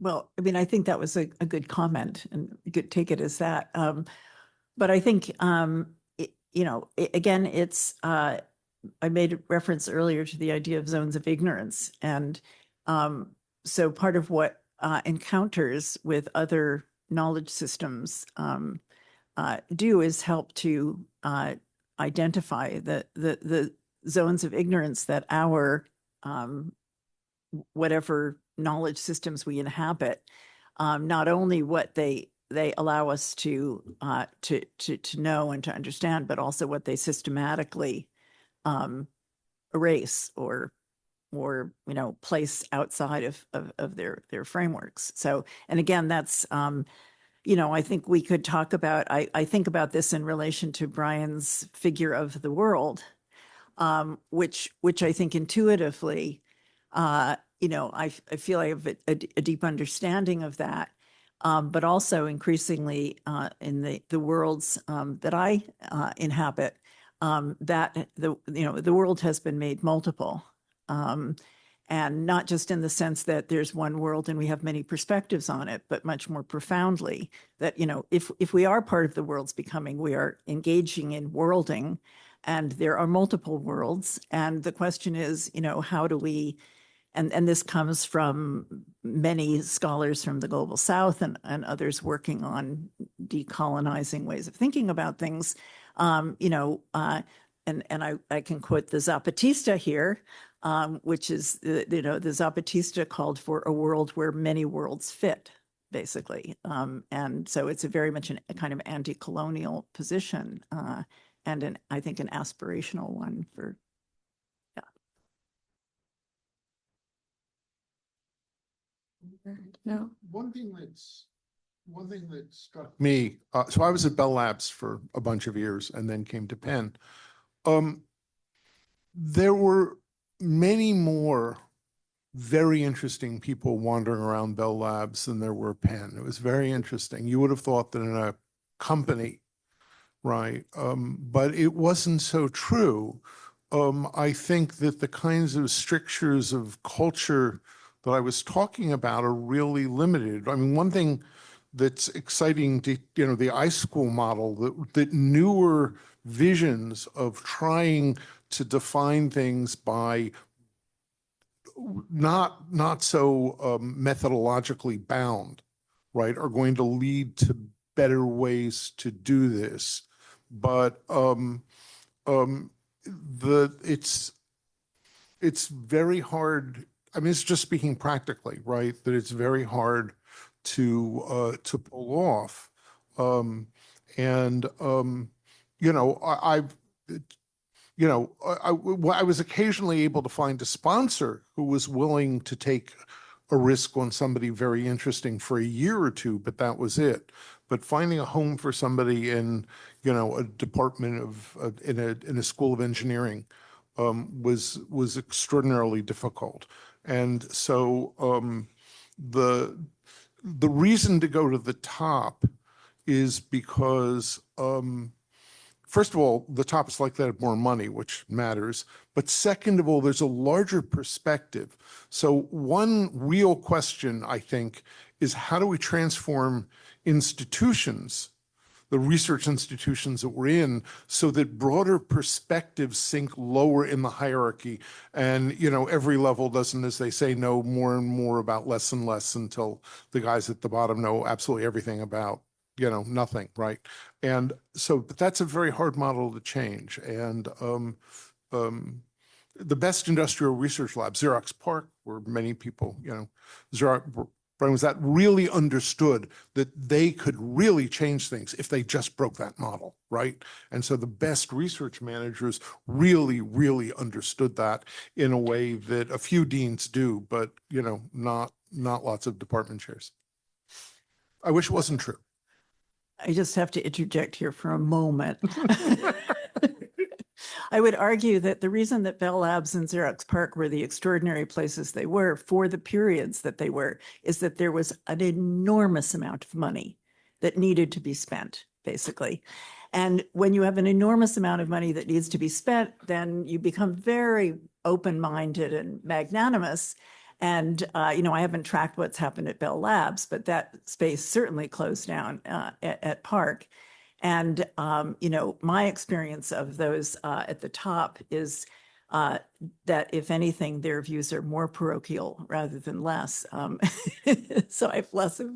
Well, I mean, I think that was a good comment, and you could take it as that. But I think, again, it's, I made reference earlier to the idea of zones of ignorance. And so part of what encounters with other knowledge systems do is help to identify the zones of ignorance that our whatever knowledge systems we inhabit, not only what they allow us to know and to understand, but also what they systematically erase or place outside of their frameworks. So, and again, that's I think we could talk about. I think about this in relation to Brian's figure of the world, which I think intuitively. I feel I have a deep understanding of that. but also increasingly in the worlds that I inhabit, that the world has been made multiple. And not just in the sense that there's one world and we have many perspectives on it, but much more profoundly that, if we are part of the world's becoming, we are engaging in worlding, and there are multiple worlds. And the question is, how do we, and this comes from many scholars from the Global South and others working on decolonizing ways of thinking about things, and I can quote the Zapatista here, which is, the Zapatista called for a world where many worlds fit, basically. And so it's a very much a kind of anti-colonial position, and I think an aspirational one for, No. One thing that struck me, so I was at Bell Labs for a bunch of years and then came to Penn. There were many more very interesting people wandering around Bell Labs than there were Penn. It was very interesting. You would have thought that in a company, right? But it wasn't so true. I think that the kinds of strictures of culture that I was talking about are really limited. I mean, one thing that's exciting to, the iSchool model, that newer visions of trying to define things by not so methodologically bound, right, are going to lead to better ways to do this. But it's very hard. I mean, it's just speaking practically, right, that it's very hard to pull off. I was occasionally able to find a sponsor who was willing to take a risk on somebody very interesting for a year or two, but that was it. But finding a home for somebody in, a department in a school of engineering was extraordinarily difficult. And so the reason to go to the top is because first of all, the top is likely to have more money, which matters. But second of all, there's a larger perspective. So one real question, I think, is how do we transform institutions, the research institutions that we're in, so that broader perspectives sink lower in the hierarchy, and every level doesn't, as they say, know more and more about less and less until the guys at the bottom know absolutely everything about nothing, right? And so, but that's a very hard model to change. And the best industrial research lab, Xerox PARC, where many people, Xerox, Brian, was that really understood that they could really change things if they just broke that model, right? And so the best research managers really, really understood that in a way that a few deans do, but not lots of department chairs. I wish it wasn't true. I just have to interject here for a moment. I would argue that the reason that Bell Labs and Xerox PARC were the extraordinary places they were for the periods that they were is that there was an enormous amount of money that needed to be spent, basically. And when you have an enormous amount of money that needs to be spent, then you become very open-minded and magnanimous. And, I haven't tracked what's happened at Bell Labs, but that space certainly closed down at PARC. And, my experience of those at the top is that if anything, their views are more parochial rather than less. So I have less of,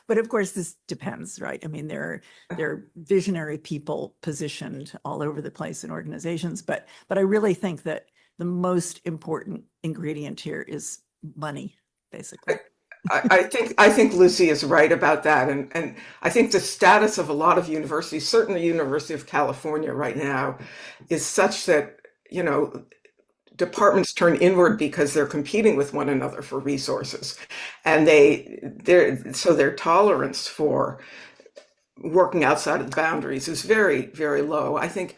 but of course this depends, right? I mean, there are visionary people positioned all over the place in organizations, but I really think that the most important ingredient here is money, basically. I think Lucy is right about that. And I think the status of a lot of universities, certainly University of California right now, is such that, departments turn inward because they're competing with one another for resources. And their tolerance for working outside of the boundaries is very, very low. I think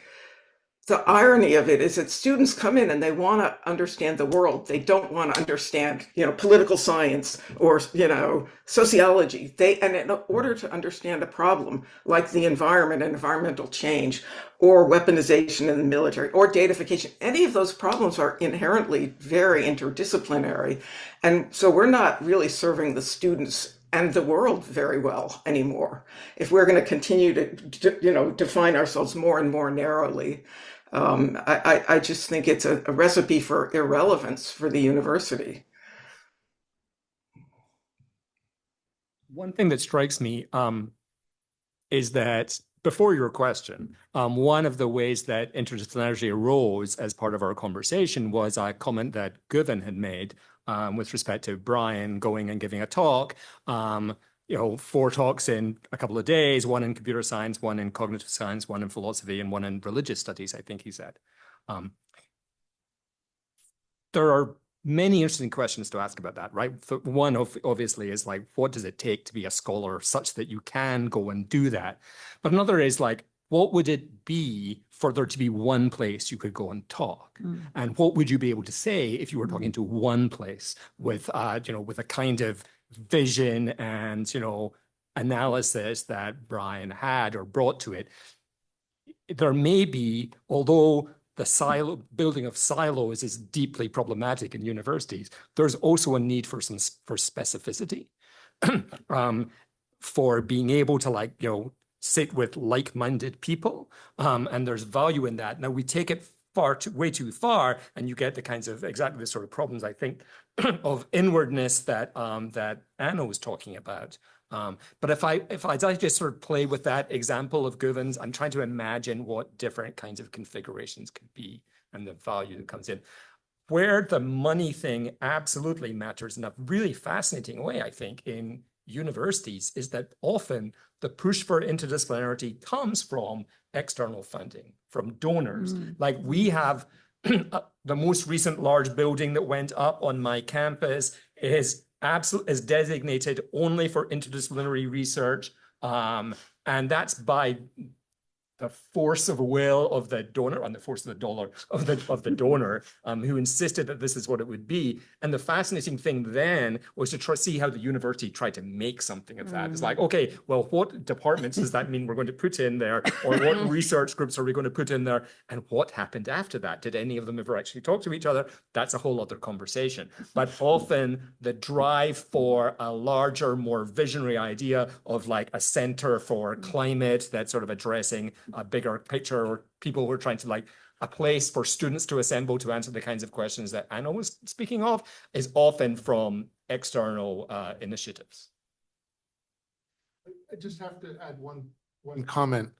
the irony of it is that students come in and they want to understand the world. They don't want to understand, political science or, sociology. And in order to understand a problem like the environment and environmental change or weaponization in the military or datafication, any of those problems are inherently very interdisciplinary. And so we're not really serving the students and the world very well anymore if we're going to continue to define ourselves more and more narrowly. I just think it's a recipe for irrelevance for the university. One thing that strikes me is that before your question, one of the ways that interdisciplinarity arose as part of our conversation was a comment that Govan had made with respect to Brian going and giving a talk. 4 talks in a couple of days, 1 in computer science, 1 in cognitive science, 1 in philosophy, and 1 in religious studies, I think he said. There are many interesting questions to ask about that, right? One obviously is like, what does it take to be a scholar such that you can go and do that? But another is like, what would it be for there to be one place you could go and talk? And what would you be able to say if you were talking to one place with, with a kind of vision and, analysis that Brian had or brought to it? There may be, although the building of silos is deeply problematic in universities, there's also a need for specificity, for being able to sit with like-minded people, and there's value in that. Now we take it way too far, and you get the kinds of exactly the sort of problems I think of inwardness that that Anna was talking about. But if I just sort of play with that example of Govan's, I'm trying to imagine what different kinds of configurations could be and the value that comes in. Where the money thing absolutely matters in a really fascinating way, I think, in universities is that often the push for interdisciplinarity comes from external funding, from donors. Like we have the most recent large building that went up on my campus is designated only for interdisciplinary research, and that's by the force of will of the donor and the force of the dollar of the donor, who insisted that this is what it would be. And the fascinating thing then was to try to see how the university tried to make something of that. It's like, okay, well, what departments does that mean we're going to put in there, or what research groups are we going to put in there, and what happened after that? Did any of them ever actually talk to each other? That's a whole other conversation. But often the drive for a larger, more visionary idea of like a center for climate that's sort of addressing a bigger picture, or people who are trying to a place for students to assemble to answer the kinds of questions that Anna was speaking of, is often from external initiatives. I just have to add one comment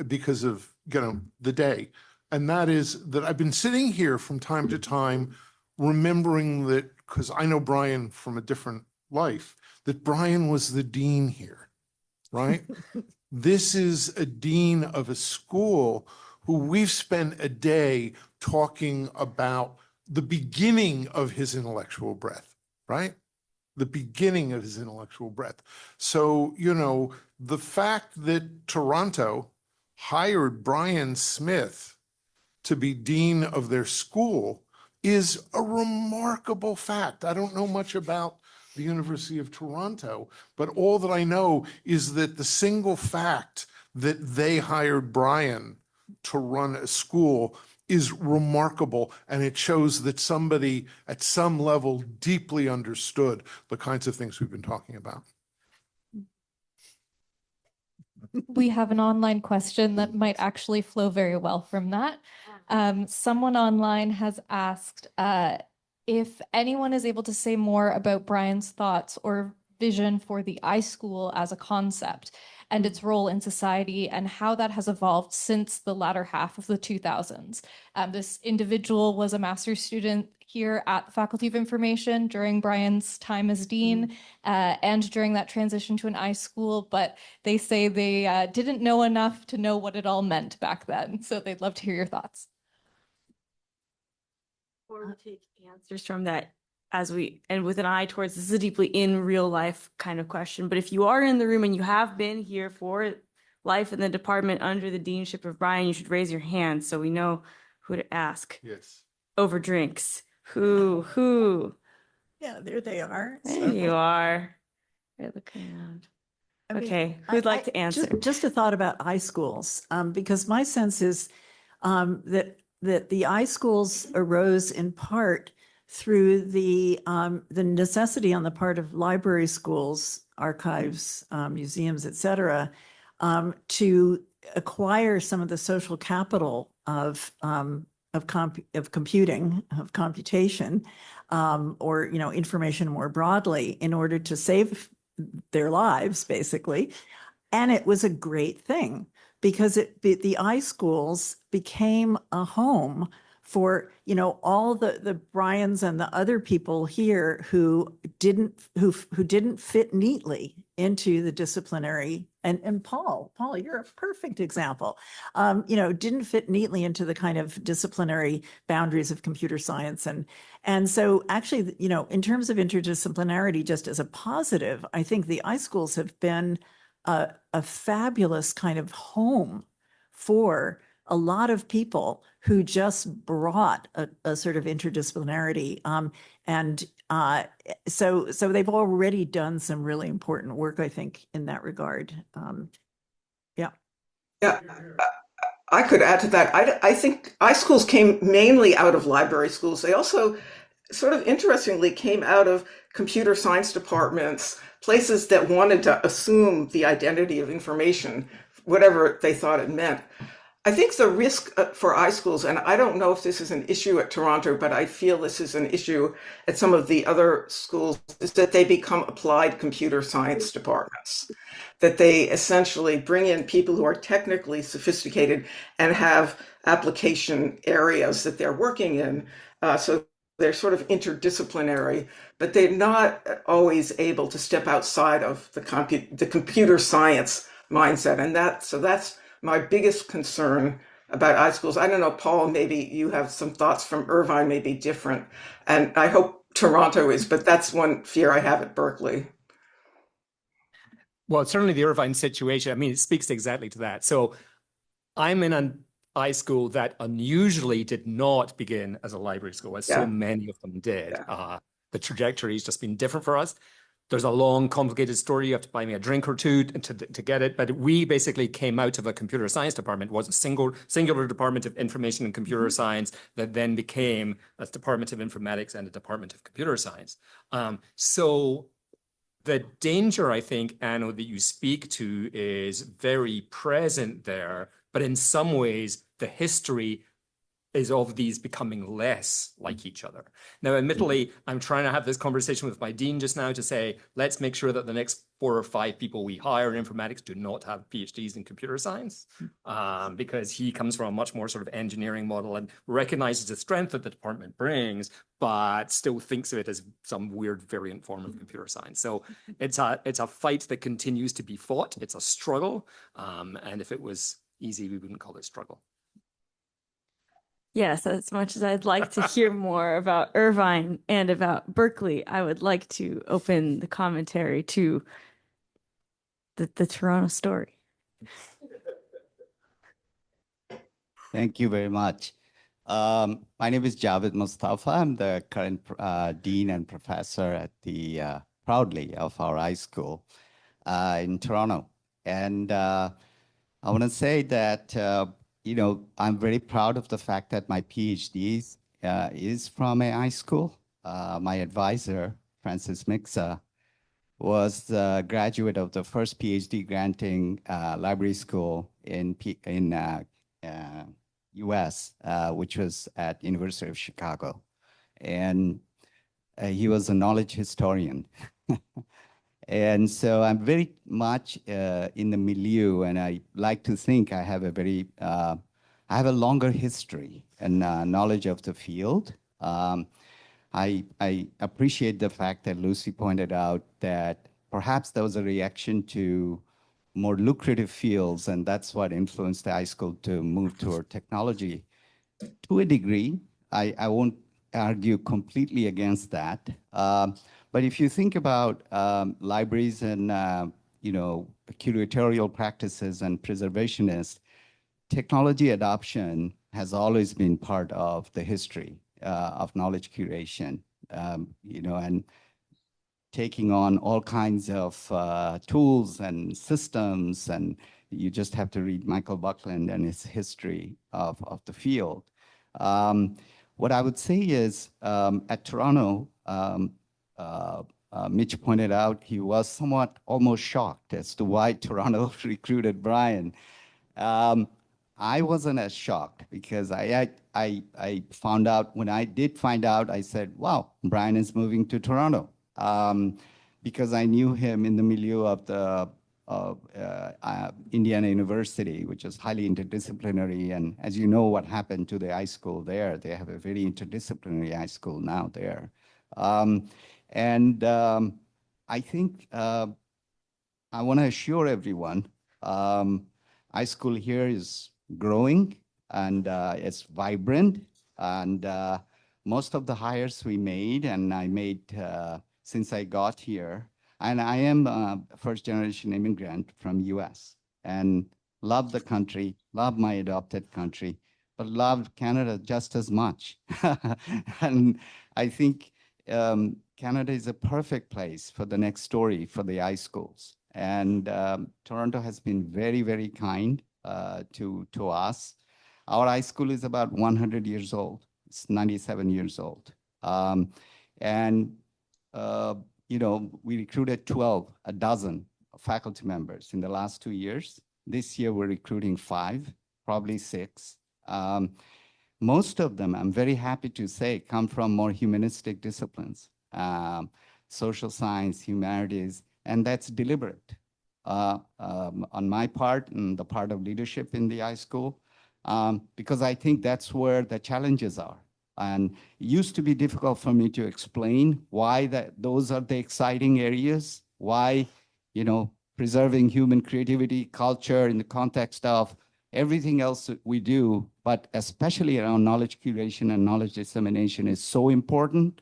because of the day, and that is that I've been sitting here from time to time remembering that, because I know Brian from a different life, that Brian was the dean here, right? This is a dean of a school who we've spent a day talking about the beginning of his intellectual breadth, right? The beginning of his intellectual breadth. So, the fact that Toronto hired Brian Smith to be dean of their school is a remarkable fact. I don't know much about the University of Toronto, but all that I know is that the single fact that they hired Brian to run a school is remarkable, and it shows that somebody at some level deeply understood the kinds of things we've been talking about. We have an online question that might actually flow very well from that. Someone online has asked if anyone is able to say more about Brian's thoughts or vision for the iSchool as a concept and its role in society and how that has evolved since the latter half of the 2000s. This individual was a master's student here at the Faculty of Information during Brian's time as dean and during that transition to an iSchool, but they say they didn't know enough to know what it all meant back then. So they'd love to hear your thoughts. Or take answers from that and with an eye towards, this is a deeply in real life kind of question, but if you are in the room and you have been here for life in the department under the deanship of Brian, you should raise your hand so we know who to ask. Yes. Over drinks. Who? Yeah, there they are. There you are. They're looking around. I mean, Okay, who'd like to answer? Just a thought about iSchools, because my sense is that the iSchools arose in part through the necessity on the part of library schools, archives, museums, et cetera, to acquire some of the social capital of computing, of computation, or information more broadly, in order to save their lives, basically. And it was a great thing because the iSchools became a home for all the Bryans and the other people here who didn't fit neatly into the disciplinary, and Paul, you're a perfect example. Didn't fit neatly into the kind of disciplinary boundaries of computer science, and so actually, in terms of interdisciplinarity, just as a positive, I think the iSchools have been a fabulous kind of home for a lot of people who just brought a sort of interdisciplinarity. So they've already done some really important work, I think, in that regard. Yeah. Yeah, I could add to that. I think iSchools came mainly out of library schools. They also sort of interestingly came out of computer science departments, places that wanted to assume the identity of information, whatever they thought it meant. I think the risk for iSchools, and I don't know if this is an issue at Toronto, but I feel this is an issue at some of the other schools, is that they become applied computer science departments, that they essentially bring in people who are technically sophisticated and have application areas that they're working in. So they're sort of interdisciplinary, but they're not always able to step outside of the computer science mindset. And that's my biggest concern about iSchools. I don't know, Paul, maybe you have some thoughts from Irvine, may be different. And I hope Toronto is, but that's one fear I have at Berkeley. Well, certainly the Irvine situation, I mean, it speaks exactly to that. So I'm in an iSchool that unusually did not begin as a library school, as so many of them did. The trajectory has just been different for us. There's a long, complicated story. You have to buy me a drink or two to get it. But we basically came out of a computer science department. It was a singular department of information and computer science that then became a department of informatics and a department of computer science. So the danger, I think, Anno, that you speak to is very present there. But in some ways, the history is of these becoming less like each other. Now, admittedly, I'm trying to have this conversation with my dean just now to say, let's make sure that the next 4 or 5 people we hire in informatics do not have PhDs in computer science, because he comes from a much more sort of engineering model and recognizes the strength that the department brings, but still thinks of it as some weird variant form of computer science. So it's a fight that continues to be fought. It's a struggle. And if it was easy, we wouldn't call it struggle. Yes, as much as I'd like to hear more about Irvine and about Berkeley, I would like to open the commentary to the Toronto story. Thank you very much. My name is Javed Mustafa. I'm the current dean and professor at the proudly of our iSchool in Toronto. And I want to say that I'm very proud of the fact that my PhD is from a iSchool. My advisor, Francis Mixa, was a graduate of the first PhD granting library school in US, which was at University of Chicago. And he was a knowledge historian. And so I'm very much in the milieu, and I like to think I have a longer history and knowledge of the field. I appreciate the fact that Lucy pointed out that perhaps there was a reaction to more lucrative fields, and that's what influenced the iSchool to move toward technology. To a degree, I won't argue completely against that. But if you think about libraries and curatorial practices and preservationists, technology adoption has always been part of the history of knowledge curation, and taking on all kinds of tools and systems. And you just have to read Michael Buckland and his history of the field. What I would say is at Toronto, Mitch pointed out he was somewhat almost shocked as to why Toronto recruited Brian. I wasn't as shocked because I found out, when I did find out, I said, wow, Brian is moving to Toronto. Because I knew him in the milieu of the Indiana University, which is highly interdisciplinary. And as you know, what happened to the high school there, they have a very interdisciplinary high school now there. I think I want to assure everyone, high school here is growing and it's vibrant. And most of the hires we made, and I made since I got here, and I am a first-generation immigrant from US, and love the country, love my adopted country, but love Canada just as much. And I think Canada is a perfect place for the next story for the high schools. And Toronto has been very, very kind to us. Our high school is about 100 years old. It's 97 years old. We recruited a dozen faculty members in the last 2 years. This year, we're recruiting 5, probably 6. Most of them, I'm very happy to say, come from more humanistic disciplines, social science, humanities, and that's deliberate on my part and the part of leadership in the high school, because I think that's where the challenges are. And it used to be difficult for me to explain why those are the exciting areas, why, preserving human creativity, culture in the context of everything else that we do, but especially around knowledge curation and knowledge dissemination is so important.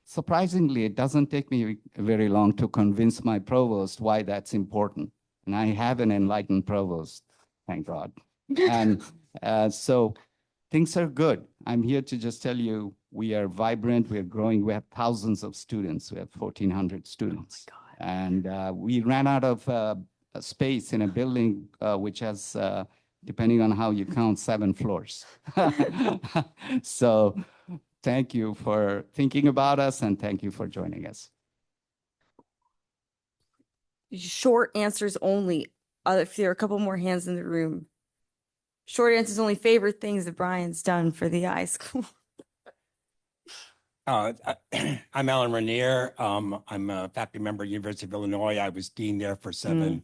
Surprisingly, it doesn't take me very long to convince my provost why that's important. And I have an enlightened provost, thank God. And so things are good. I'm here to just tell you, we are vibrant, we're growing, we have thousands of students. We have 1,400 students. Oh my God. And we ran out of space in a building which has, depending on how you count, 7 floors. So thank you for thinking about us, and thank you for joining us. Short answers only. If there are a couple more hands in the room. Short answers only. Favorite things that Brian's done for the high school. I'm Alan Rainier. I'm a faculty member at University of Illinois. I was dean there for 7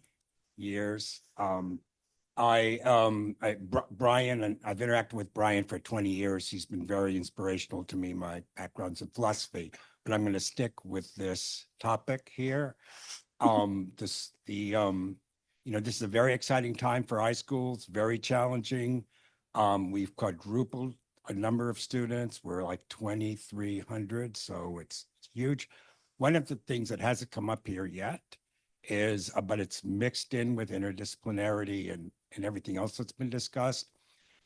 years. Brian, and I've interacted with Brian for 20 years. He's been very inspirational to me. My background's in philosophy, but I'm going to stick with this topic here. This is a very exciting time for high schools, very challenging. We've quadrupled a number of students. We're like 2,300, so it's huge. One of the things that hasn't come up here yet is, but it's mixed in with interdisciplinarity and everything else that's been discussed,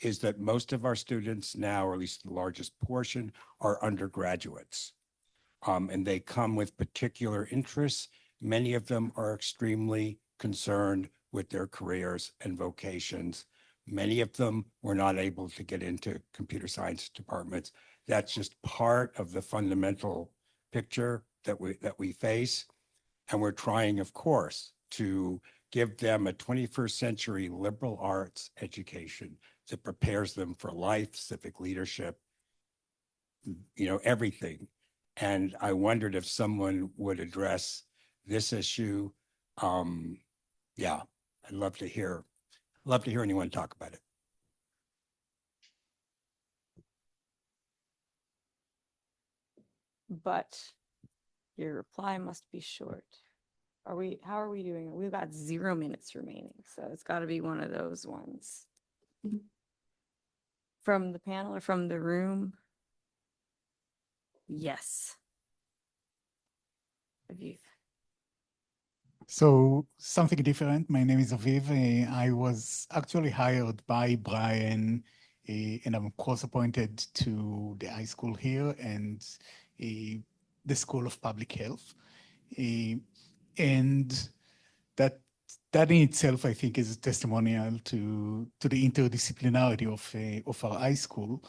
is that most of our students now, or at least the largest portion, are undergraduates. And they come with particular interests. Many of them are extremely concerned with their careers and vocations. Many of them were not able to get into computer science departments. That's just part of the fundamental picture that we face. And we're trying, of course, to give them a 21st century liberal arts education that prepares them for life, civic leadership, everything. And I wondered if someone would address this issue. Yeah, I'd love to hear anyone talk about it. But your reply must be short. How are we doing? We've got 0 minutes remaining, so it's got to be one of those ones. From the panel or from the room? Yes. So something different. My name is Aviv. I was actually hired by Brian, and I'm cross-appointed to the high school here and the School of Public Health. And that in itself, I think, is a testimonial to the interdisciplinarity of our high school.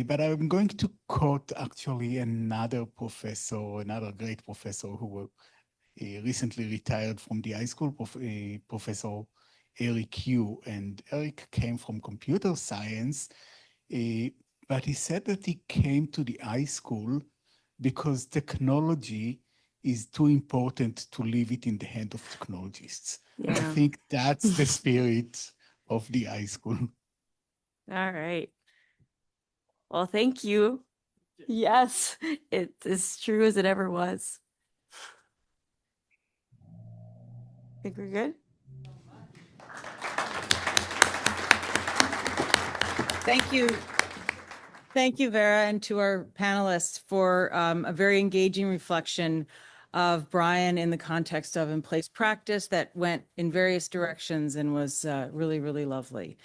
But I'm going to quote actually another professor, another great professor who recently retired from the high school, Professor Eric Yu. And Eric came from computer science, but he said that he came to the high school because technology is too important to leave it in the hand of technologists. I Yeah. think that's the spirit of the high school. All right. Well, thank you. Yes, it's as true as it ever was. Think we're good? Thank you. Thank you, Vera, and to our panelists for a very engaging reflection of Brian in the context of Emplaced Practice that went in various directions and was really, really lovely.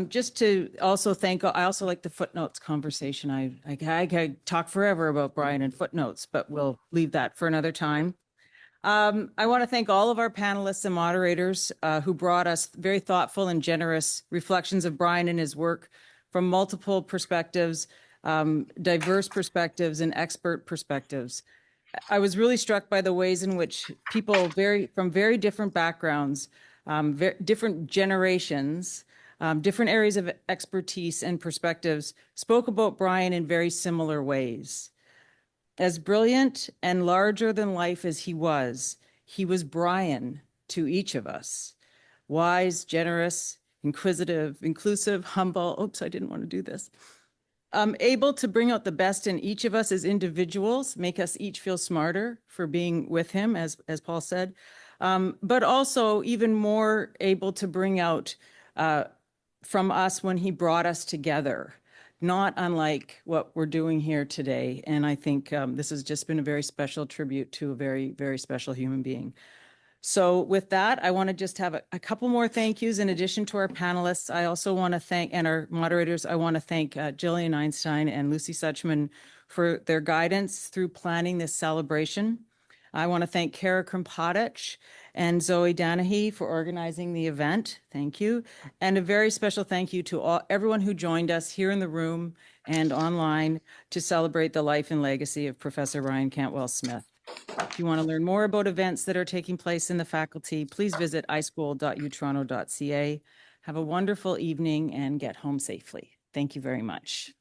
Just to also thank, I also like the footnotes conversation. I could talk forever about Brian and footnotes, but we'll leave that for another time. I want to thank all of our panelists and moderators who brought us very thoughtful and generous reflections of Brian and his work from multiple perspectives, diverse perspectives, and expert perspectives. I was really struck by the ways in which people from very different backgrounds, different generations, different areas of expertise and perspectives spoke about Brian in very similar ways. As brilliant and larger than life as he was Brian to each of us. Wise, generous, inquisitive, inclusive, humble. Oops, I didn't want to do this. Able to bring out the best in each of us as individuals, make us each feel smarter for being with him, as Paul said, but also even more able to bring out from us when he brought us together, not unlike what we're doing here today. And I think this has just been a very special tribute to a very, very special human being. So with that, I want to just have a couple more thank yous in addition to our panelists. I also want to thank, and our moderators, I want to thank Jillian Einstein and Lucy Suchman for their guidance through planning this celebration. I want to thank Kara Krampadich and Zoe Danahy for organizing the event. Thank you. And a very special thank you to everyone who joined us here in the room and online to celebrate the life and legacy of Professor Brian Cantwell Smith. If you want to learn more about events that are taking place in the faculty, please visit ischool.utoronto.ca. Have a wonderful evening and get home safely. Thank you very much.